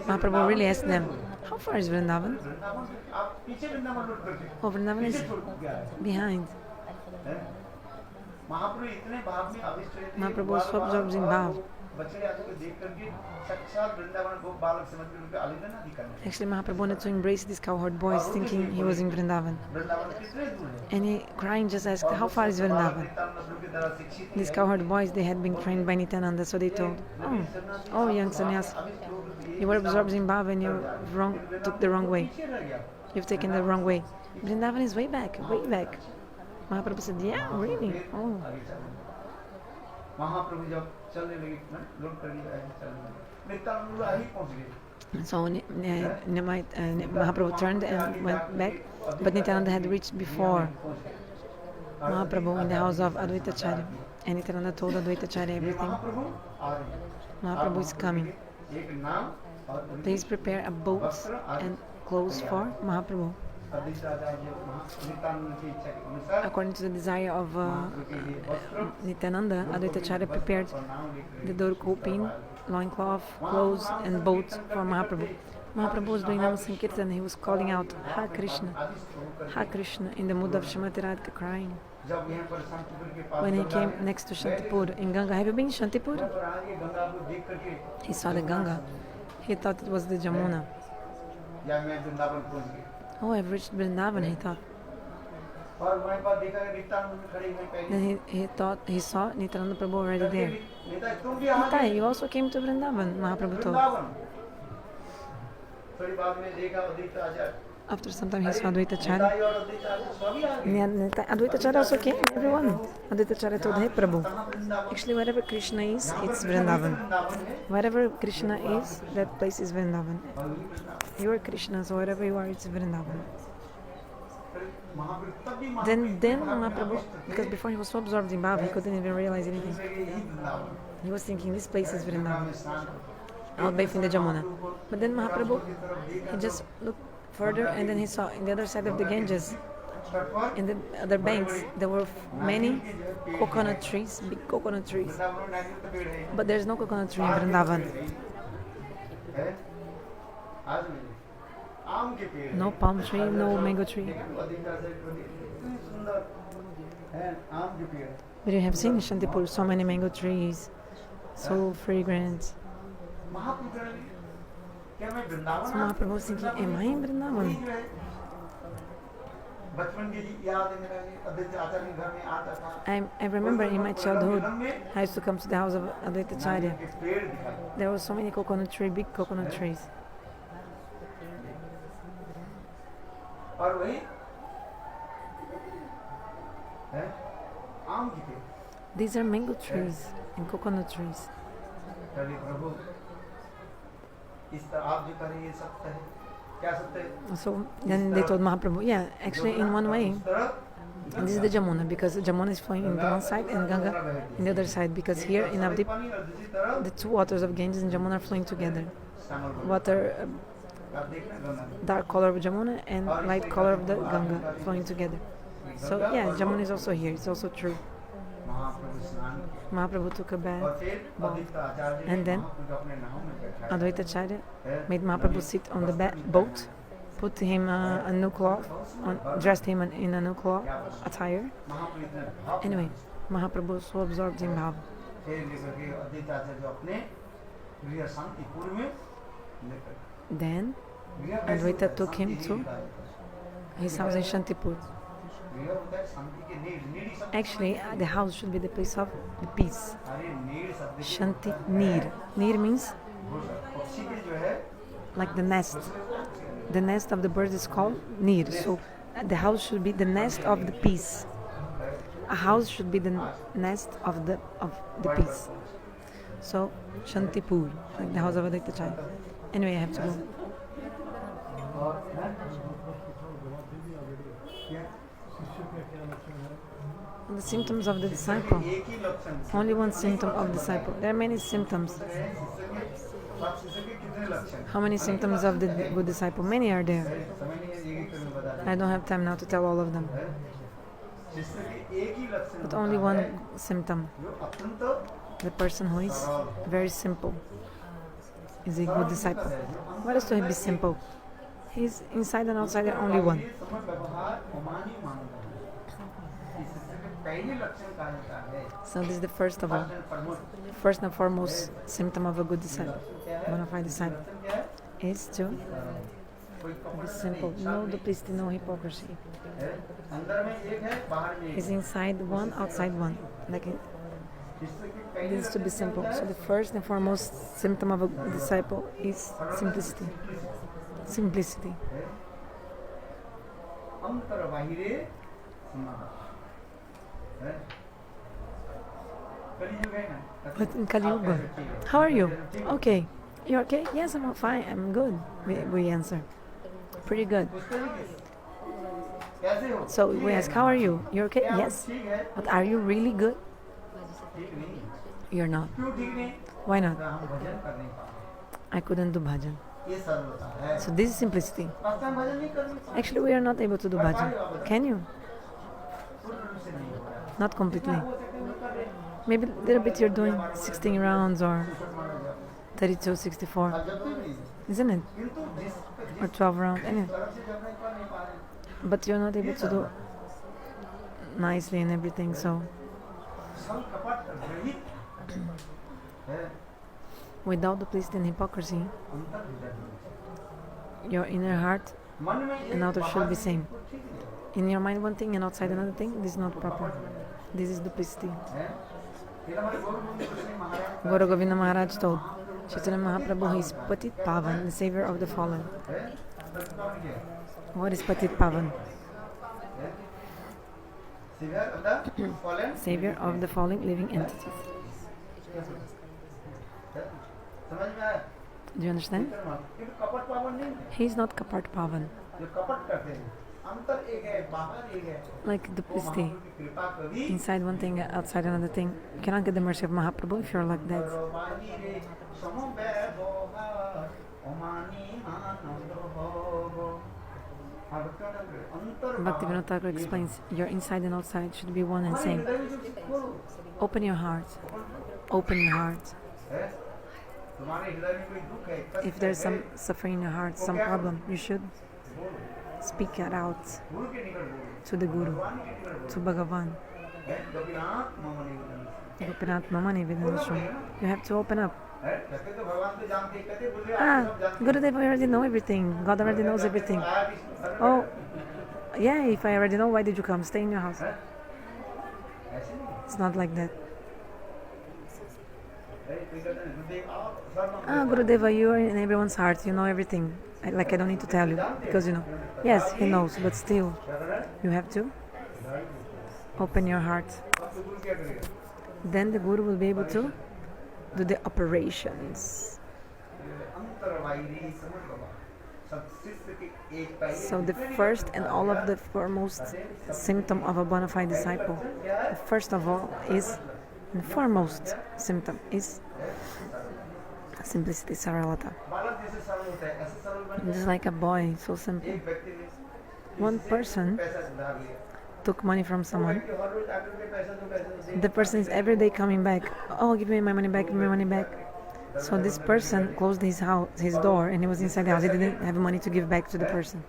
Mahaprabhu really asked them, "How far is Vrindavan?" Vrindavan आप पीछे वृंदावन लौट करके "Oh, Vrindavan is पीछे छोड़ के आ रहे हैं। behind." महाप्रभु इतने भाव में अभिष्ट हुए थे, Mahaprabhu बाल was so बाल absorbed in और bhav. वो बछड़े आदि को देख करके साक्षात वृंदावन को बालक समझ के उनके आलिंगन आदि करने। Actually, Mahaprabhu wanted to embrace these cowherd boys, thinking he was in Vrindavan. Vrindavan कितने दूर है? And he, crying, just asked, "How far is Vrindavan?" Nityanand प्रभु के द्वारा शिक्षित These cowherd boys, they had been trained by Nityananda, so they told, "Oh, young sannyas, you were absorbed in bhav and you took the wrong way. पीछे रह गया। You've taken the wrong way. Vrindavan is way back, way back." Mahaprabhu said, "Yeah, really? Oh." आगे चलो। महाप्रभु जब चलने लगे लौट करके ऐसे चलने लगे, नित्यानंद आही पहुंच गए। So Mahaprabhu turned and went back, but Nityananda had reached before Mahaprabhu in the house of Advaita Acharya. And Nityananda told Advaita Acharya everything. महाप्रभु आ रहे हैं। Mahaprabhu is coming. एक नाम और उनके Please prepare a boat and clothes for Mahaprabhu. अधिक राजा जो नित्यानंद की इच्छा के अनुसार According to the desire of महाप्रभु के लिए वस्त्र Nityananda, Advaita Acharya prepared और नाम लेकर the dorkopin, loincloth, clothes, and boats for Mahaprabhu. Mahaprabhu was doing Nama Sankirtan. He was calling out, "Ha Krishna, Ha Krishna," in the mood of Srimati Radhika crying. जब यहाँ पर शांतिपुर के पास When he came next to Shantipur in Ganga, have you been Shantipur? पर आगे गंगा को देख करके He saw the Ganga. He thought it was the Jamuna. या मैं वृंदावन पहुंच गया। Oh, I've reached Vrindavan, he thought. और वहीं पर देखा कि नित्यानंद खड़े हुए पहले Then he saw Nityananda Prabhu already there. नेता तुम भी आ Nita, गए you also came to Vrindavan, Mahaprabhu told. Vrindavan थोड़ी बाद में देखा अद्वैत आचार्य After some time he saw Advaita Nitai Acharya. और अद्वैत आचार्य सभी आ गए Advaita Acharya also came, everyone. Advaita Acharya told, hey Prabhu, कहाँ Vrindavan actually wherever Krishna is, it's Vrindavan. Vrindavan है Wherever Krishna is, that place is Vrindavan. और वही Vrindavan You are Krishna, so wherever you are, it's Vrindavan. महाप्रभु तब भी Then Mahaprabhu, because before he was so absorbed in Bhav, he couldn't even realize anything. यही Vrindavan He was thinking, this place is Vrindavan. में स्नान I'll bathe in the Jamuna. But then Mahaprabhu, he just looked further and then he saw in the other side of the Ganges, in the other banks, there were many coconut trees, big coconut trees. Vrindavan में नारियल का पेड़ है But there's no coconut tree in Vrindavan. है आज भी आम के पेड़ No palm tree, no mango tree. सुंदर है आम के पेड़ But you have seen in Shantipur so many mango trees, so fragrant. महाप्रभु ने क्या मैं Vrindavan So Mahaprabhu was thinking, am I in Vrindavan? बचपन की याद है मेरा अद्वैत आचार्य के घर में आता था I remember in my childhood, I used to come to the house of Advaita Acharya. एक पेड़ दिखाई There were so many coconut trees, big coconut trees. और वही है आम की पेड़ These are mango trees and coconut trees. कभी प्रभु इस तरह आप जो करें ये सत्य है क्या सत्य है So then they told Mahaprabhu, yeah, actually in one way, इस तरह and this is the Jamuna, because the Jamuna is flowing in the one side and Ganga in the other side, because here in Navadip, पानी और दूसरी तरफ the two waters of Ganges and Jamuna are flowing together. Shyamal भोग। Water, आप देखना गंगा में। dark color of Jamuna and light color of the Ganga flowing together. So yeah, Jamuna is also here, it's also true. महाप्रभु स्नान किया। Mahaprabhu took a और bath, फिर अद्वैत आचार्य ने And then महाप्रभु को अपने नाव में बैठाया Advaita Acharya है। made Mahaprabhu sit on the boat, put him a new cloth, dressed him in a new cloth attire. महाप्रभु इतने भाव Anyway, Mahaprabhu was so absorbed in Bhav. फिर लेकर के अद्वैत आचार्य जो अपने गृह शांतिपुर में लेकर Then गृह कैसे Advaita होता है? took him शांति to ही होता है। his house in Shantipur. गृह होता है शांति के नीड़ शब्द Actually, the house should be the place of the peace. अरे नीड़ शब्द के Shanti, Nir. Nir means पक्षी के जो है like the nest. The nest of the bird is called Nir. So the house should be the nest of the peace. A house should be the nest of the peace. So Shantipur, like the house of Advaita Acharya. Anyway, I have to go. और क्या The symptoms of the disciple. एक ही लक्षण Only one symptom of disciple. There are many symptoms. है शिष्य के कितने लक्षण How many symptoms of the good disciple? Many are there. समय नहीं है एक एक में बता I don't have time now to tell all of them. रहे शिष्य के एक ही लक्षण But only one symptom. जो अत्यंत The person who is very simple is a good disciple. What is to be simple? He's inside and outside are only one. समय व्यवहार अमानी मानता है शिष्य के पहले लक्षण कहा जाता है So this is the first of all. First and foremost symptom of a good disciple, bona fide disciple, क्या है is to कोई be कपड़ा simple. No duplicity, no hypocrisy. है अंदर में एक है बाहर में एक He's inside one, outside one. Like it शिष्य के पहले needs to be simple. So the first and foremost symptom of a good disciple is simplicity. Simplicity. है अंतर बाहिरे समाह है कलियुग है ना But in Kali Yuga, how are you? Okay. You're okay? Yes, I'm fine. I'm good. We answer. Pretty good. कैसे हो So we ask, how are you? You're okay? Yes. ठीक है But are you really good? ठीक नहीं You're not. क्यों ठीक नहीं Why not? हम भजन कर नहीं पाते I couldn't do bhajan. ये सरलता है So this is simplicity. वास्तव में भजन नहीं कर पाते Actually, we are not able to do bhajan. Can you? पूर्ण रूप से नहीं हो रहा Not completely. हो सकता है कर रहे हैं Maybe a little bit you're doing 16 rounds or माना जाए 32, 64, अब जब भी नहीं isn't it? किंतु जिस Or 12 rounds. Anyway. तरफ से जब नहीं कर नहीं पा रहे But you're not able to do nicely and everything. So सब कपट रहित है without duplicity and hypocrisy, अंतर हो जाती है your inner heart and outer should be same. In your mind one thing and outside another thing, this is not proper. This is duplicity. Guru Govinda Maharaj told Chaitanya Mahaprabhu, he is Patit Pavan, the savior of the fallen. What is Patit Pavan? Savior of the fallen living entities. Do you understand? He is not Kapat Pavan. Like duplicity. Inside one thing, outside another thing. You cannot get the mercy of Mahaprabhu if you're like that. Bhaktivinoda Thakur explains, your inside and outside should be one and same. Open your heart. Open your heart. If there's some suffering in your heart, some problem, you should speak it out to the Guru, to Bhagavan. Gopinath Mama Nivedanashram. You have to open up. Gurudev, I already know everything. God already knows everything. Oh, yeah, if I already know, why did you come? Stay in your house. It's not like that. Gurudeva, you are in everyone's heart. You know everything. I don't need to tell you, because you know. Yes, he knows, but still, you have to open your heart. Then the Guru will be able to do the operations. So the first and all of the foremost symptom of a bona fide disciple, first of all is, the foremost symptom is simplicity, saralata. Just like a boy, so simple. One person took money from someone. The person is every day coming back. Oh, give me my money back, give me my money back. So this person closed his door, and he was inside the house. He didn't have money to give back to the person.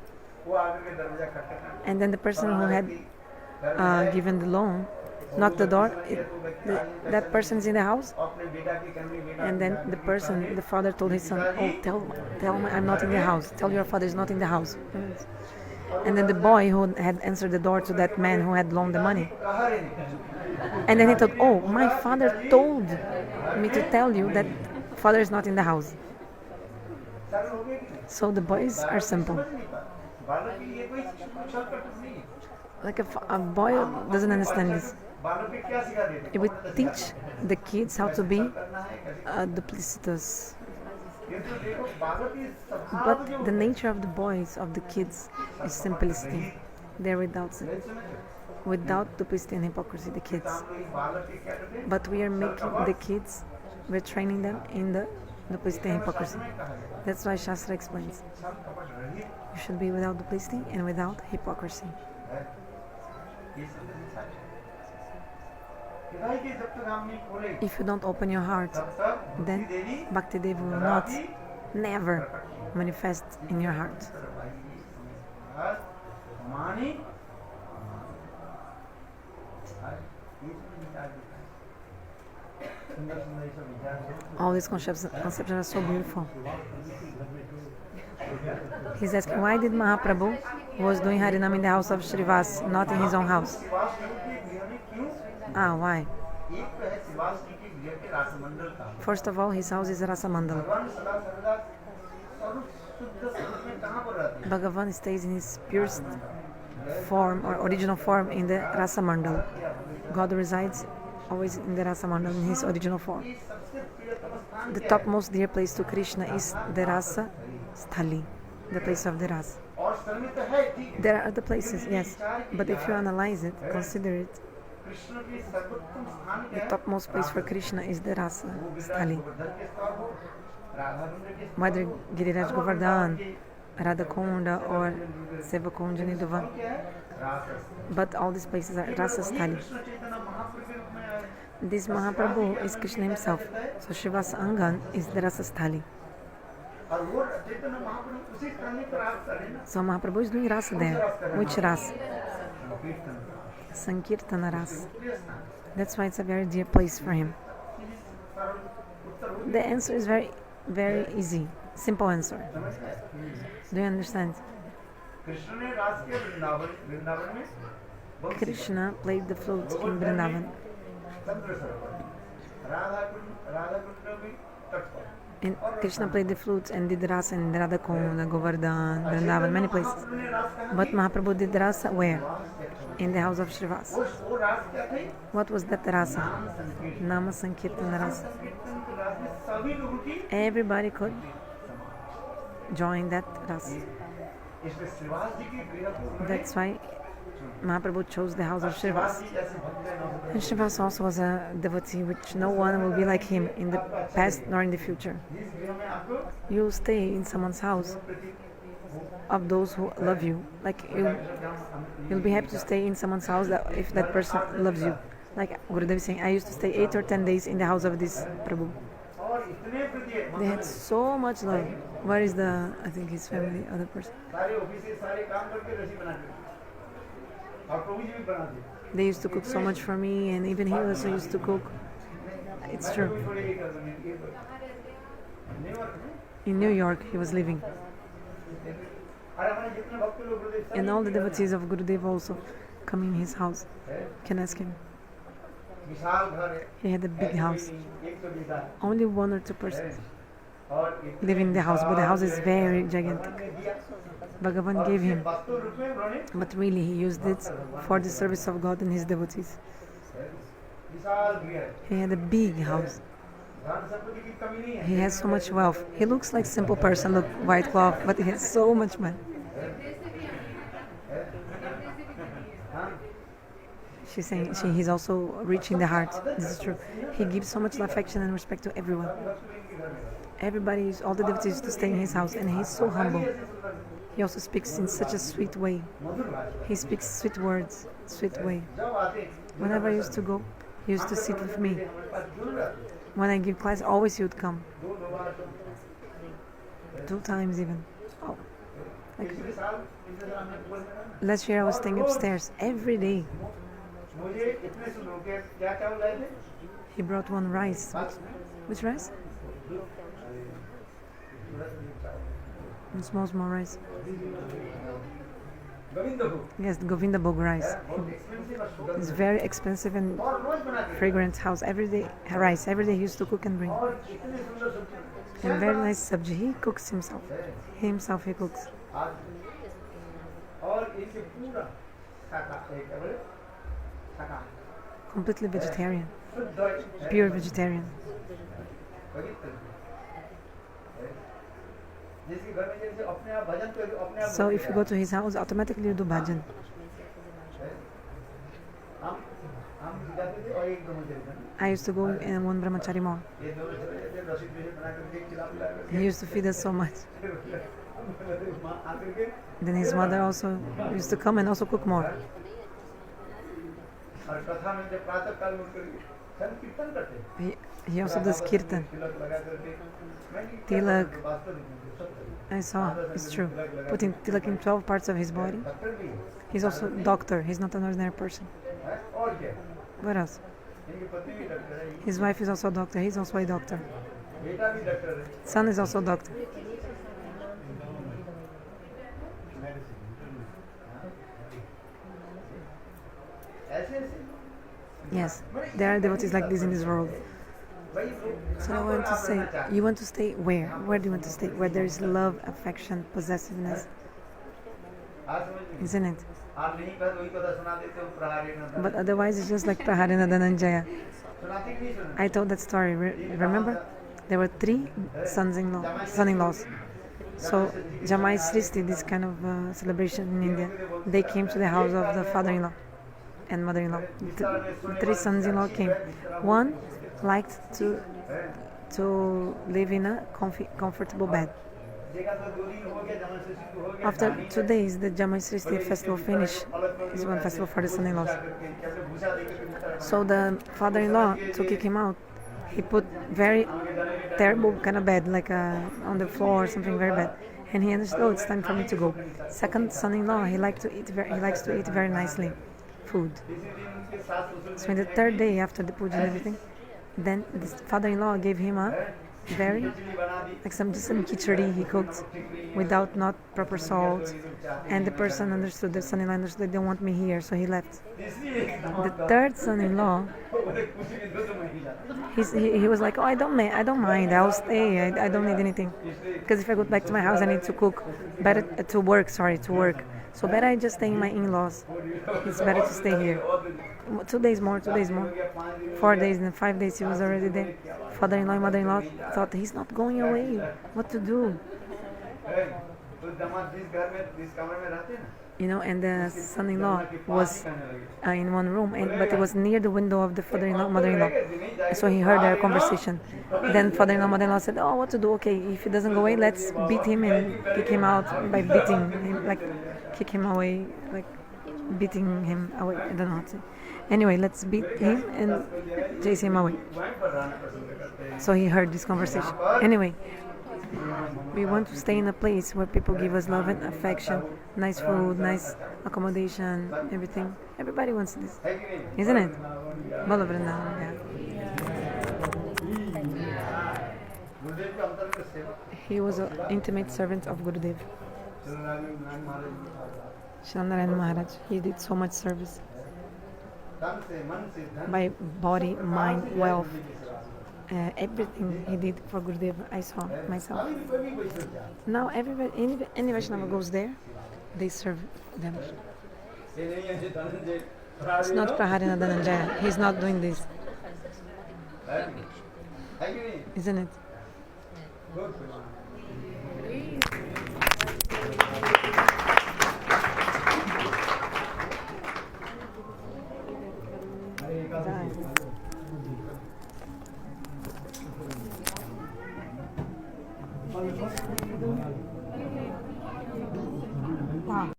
And then the person who had given the loan knocked the door. That person is in the house. And then the father told his son, oh, tell me I'm not in the house. Tell your father is not in the house. And then the boy who had answered the door to that man who had loaned the money. And then he thought, oh, my father told me to tell you that father is not in the house. So the boys are simple. Like a boy doesn't understand this. It would teach the kids how to be duplicitous. But the nature of the boys, of the kids, is simplicity. They're without duplicity and hypocrisy, the kids. But we are making the kids, we're training them in the duplicity and hypocrisy. That's why Shastra explains. You should be without duplicity and without hypocrisy. If you don't open your heart, then Bhakti-devi will not, never manifest in your heart. All these concepts are so beautiful. He's asking, why did Mahaprabhu was doing Harinam in the house of Srivas, not in his own house? Why? First of all, his house is Rasa Mandal. Bhagavan stays in his purest form or original form in the Rasa Mandal. God resides always in the Rasa Mandal in his original form. The topmost dear place to Krishna is the Rasa Sthali, the place of the Rasa. There are other places, yes, but if you analyze it, consider it, the topmost place for Krishna is the Rasa Sthali. Whether Giriraj Govardhan, Radha-kunda or Seva-kunda Nidova, but all these places are Rasa Sthali. This Mahaprabhu is Krishna himself, so Srivasa Angan is the Rasa Sthali. So Mahaprabhu is doing rasa there. Which rasa? Sankirtana rasa. That's why it's a very dear place for him. The answer is very, very easy. Simple answer. Do you understand? Krishna ने रास के वृंदावन में बंसी Krishna played the flute in Vrindavan. चंद्र सरोवर राधा कुंड में तट पर And Krishna played the flute and did rasa in Radha Kund, Govardhan, Vrindavan, many places. But Mahaprabhu did rasa where? In the house of Shrivas. वो रास क्या थी What was that rasa? संकीर्तन Nama Sankirtan rasa. संकीर्तन के रास में सभी लोगों की Everybody could join that rasa. इसलिए श्रीवास जी की गृह को उन्होंने That's why Mahaprabhu chose the house of Shrivas. जी जैसे भक्त हैं, नौ And Shrivas also was a devotee which no one will be like him in the past nor in the future. जिस गृह में आपको You stay in someone's house of those who love you. Like you'll be happy to stay in someone's house if that person loves you. Like Gurudev is saying, I used to stay 8 or 10 days in the house of this Prabhu. और इतने प्रति They had so much love. Where is the, I think his family, other person? सारे office से सारे काम करके रसी बनाते और प्रभु जी भी बनाते They used to cook so much for me, and even he also used to cook. It's true. थोड़े ये कर देंगे ये न्यूयॉर्क में In New York, he was living. और हमारे जितने भक्त लोग गुरुदेव And all the devotees of Gurudev also come in his house. Can ask him. विशाल घर है He had a big house. एक तो बीता है Only 1 or 2 persons और इतने live in the house, but the house is very gigantic. ने दिया Bhagavan gave him, वास्तु रूप में उन्होंने but really he used it for the service of God and his devotees. विशाल गृह है He had a big house. धन संपत्ति की कमी नहीं है He has so much wealth. He looks like simple person, look, white cloth, but he has so much money. हाँ She's saying he's also rich in the heart. This is true. He gives so much affection and respect to everyone. Everybody, all the devotees used to stay in his house, and he's so humble. He also speaks in such a sweet way. मधुर भाषा He speaks sweet words, sweet way. जब आते Whenever I used to go, he used to sit with me. हमारे पास जरूर आते When I give class, always he would come. दो बार 2 times even. Oh. पिछले साल हमने बोल दिया ना Last year I was staying upstairs every day. मुझे इतने सुनो के क्या क्या लाए थे He brought one rice. Which rice? Small rice. Govind को Yes, Govinda Bhog rice. बहुत एक्सपेंसिव और sugar It's very expensive and और रोज बनाते fragrant house. Every day rice. Every day he used to cook and bring. और इतने सुंदर सब्जी And very nice sabji. He cooks himself. He himself he cooks. आज और इनके पूरा शाका एक क्या बोले शाका Completely vegetarian. शुद्ध है, Pure vegetarian. पवित्र जिसके घर में जैसे अपने आप भजन कर अपने आप So if you go to his house, automatically you do bhajan. हम जाते थे और एक दोनों चले थे I used to go in one brahmachari mall. ये दोनों चले थे रसीद भी बना करके खिला पिला He used to feed us so much. करके माँ आकर के Then his mother also used to come and also cook more. और कथा में जब प्रातः काल में उठकर संकीर्तन करते He also does kirtan. तिलक लगा करके मैं नहीं Tilak. वास्तव में सब I saw, it's true. Putting tilak in 12 parts of his body. Doctor भी He's also doctor. He's not an ordinary person. है और क्या What else? इनकी पत्नी भी डॉक्टर है His wife is also a doctor. He's also a doctor. बेटा भी डॉक्टर है Son is also a doctor. ऐसे ऐसे Yes, there are devotees like this in this world. भाई So I want to say, you want to stay where? Where do you want to stay? Where there is love, affection, possessiveness, आज समझ isn't it? आप नहीं कहा वही कथा सुना देते हो प्रहारी न But otherwise, it's just like Praharina Dhananjaya. सुनाते कि नहीं सुनाते I told that story. Remember? There were 3 son-in-laws. So Jamai Sristi, this kind of celebration in India, they came to the house of the father-in-law and mother-in-law. 3 sons-in-law came. One liked to live in a comfortable bed. देखा तो 2 दिन हो गया जमा से शुरू हो गया After 2 days, the Jamai Sristi festival finished. It's one festival for the son-in-laws. कैसे भूसा देकर So the father-in-law, to kick him out, he put very terrible kind of bed, like on the floor or something very bad. And he understood, oh, it's time for me to go. Second son-in-law, he likes to eat very nicely, food. इसी दिन उनके सास ससुर So in the 3rd day after the puja and everything, then the father-in-law gave him a very, like some khichdi he cooked without not proper salt, and the person understood, the son-in-law understood, they don't want me here, so he left. The third son-in-law, he was like, oh, I don't mind, I'll stay, I don't need anything, because if I go back to my house I need to cook, better to work. So better I just stay in my in-laws. It's better to stay here. 2 days more. 4 days, and 5 days he was already there. Father-in-law and mother-in-law thought, he's not going away. What to do? You know, and the son-in-law was in one room, but it was near the window of the father-in-law, mother-in-law. So he heard their conversation. Then father-in-law, mother-in-law said, oh, what to do? Okay, if he doesn't go away, let's beat him and kick him out by beating him, like kick him away, like beating him away. I don't know how to say. Anyway, let's beat him and chase him away. So he heard this conversation. Anyway, we want to stay in a place where people give us love and affection, nice food, nice accommodation, everything. Everybody wants this, isn't it? Bolo Vrindavan, yeah. He was an intimate servant of Gurudev. Shandaran Maharaj, he did so much service by body, mind, wealth. Everything he did for Gurudev, I saw myself. Now everybody, any Vaishnava goes there, they serve them. It's not Praharina Dhananjaya. He's not doing this. Isn't it?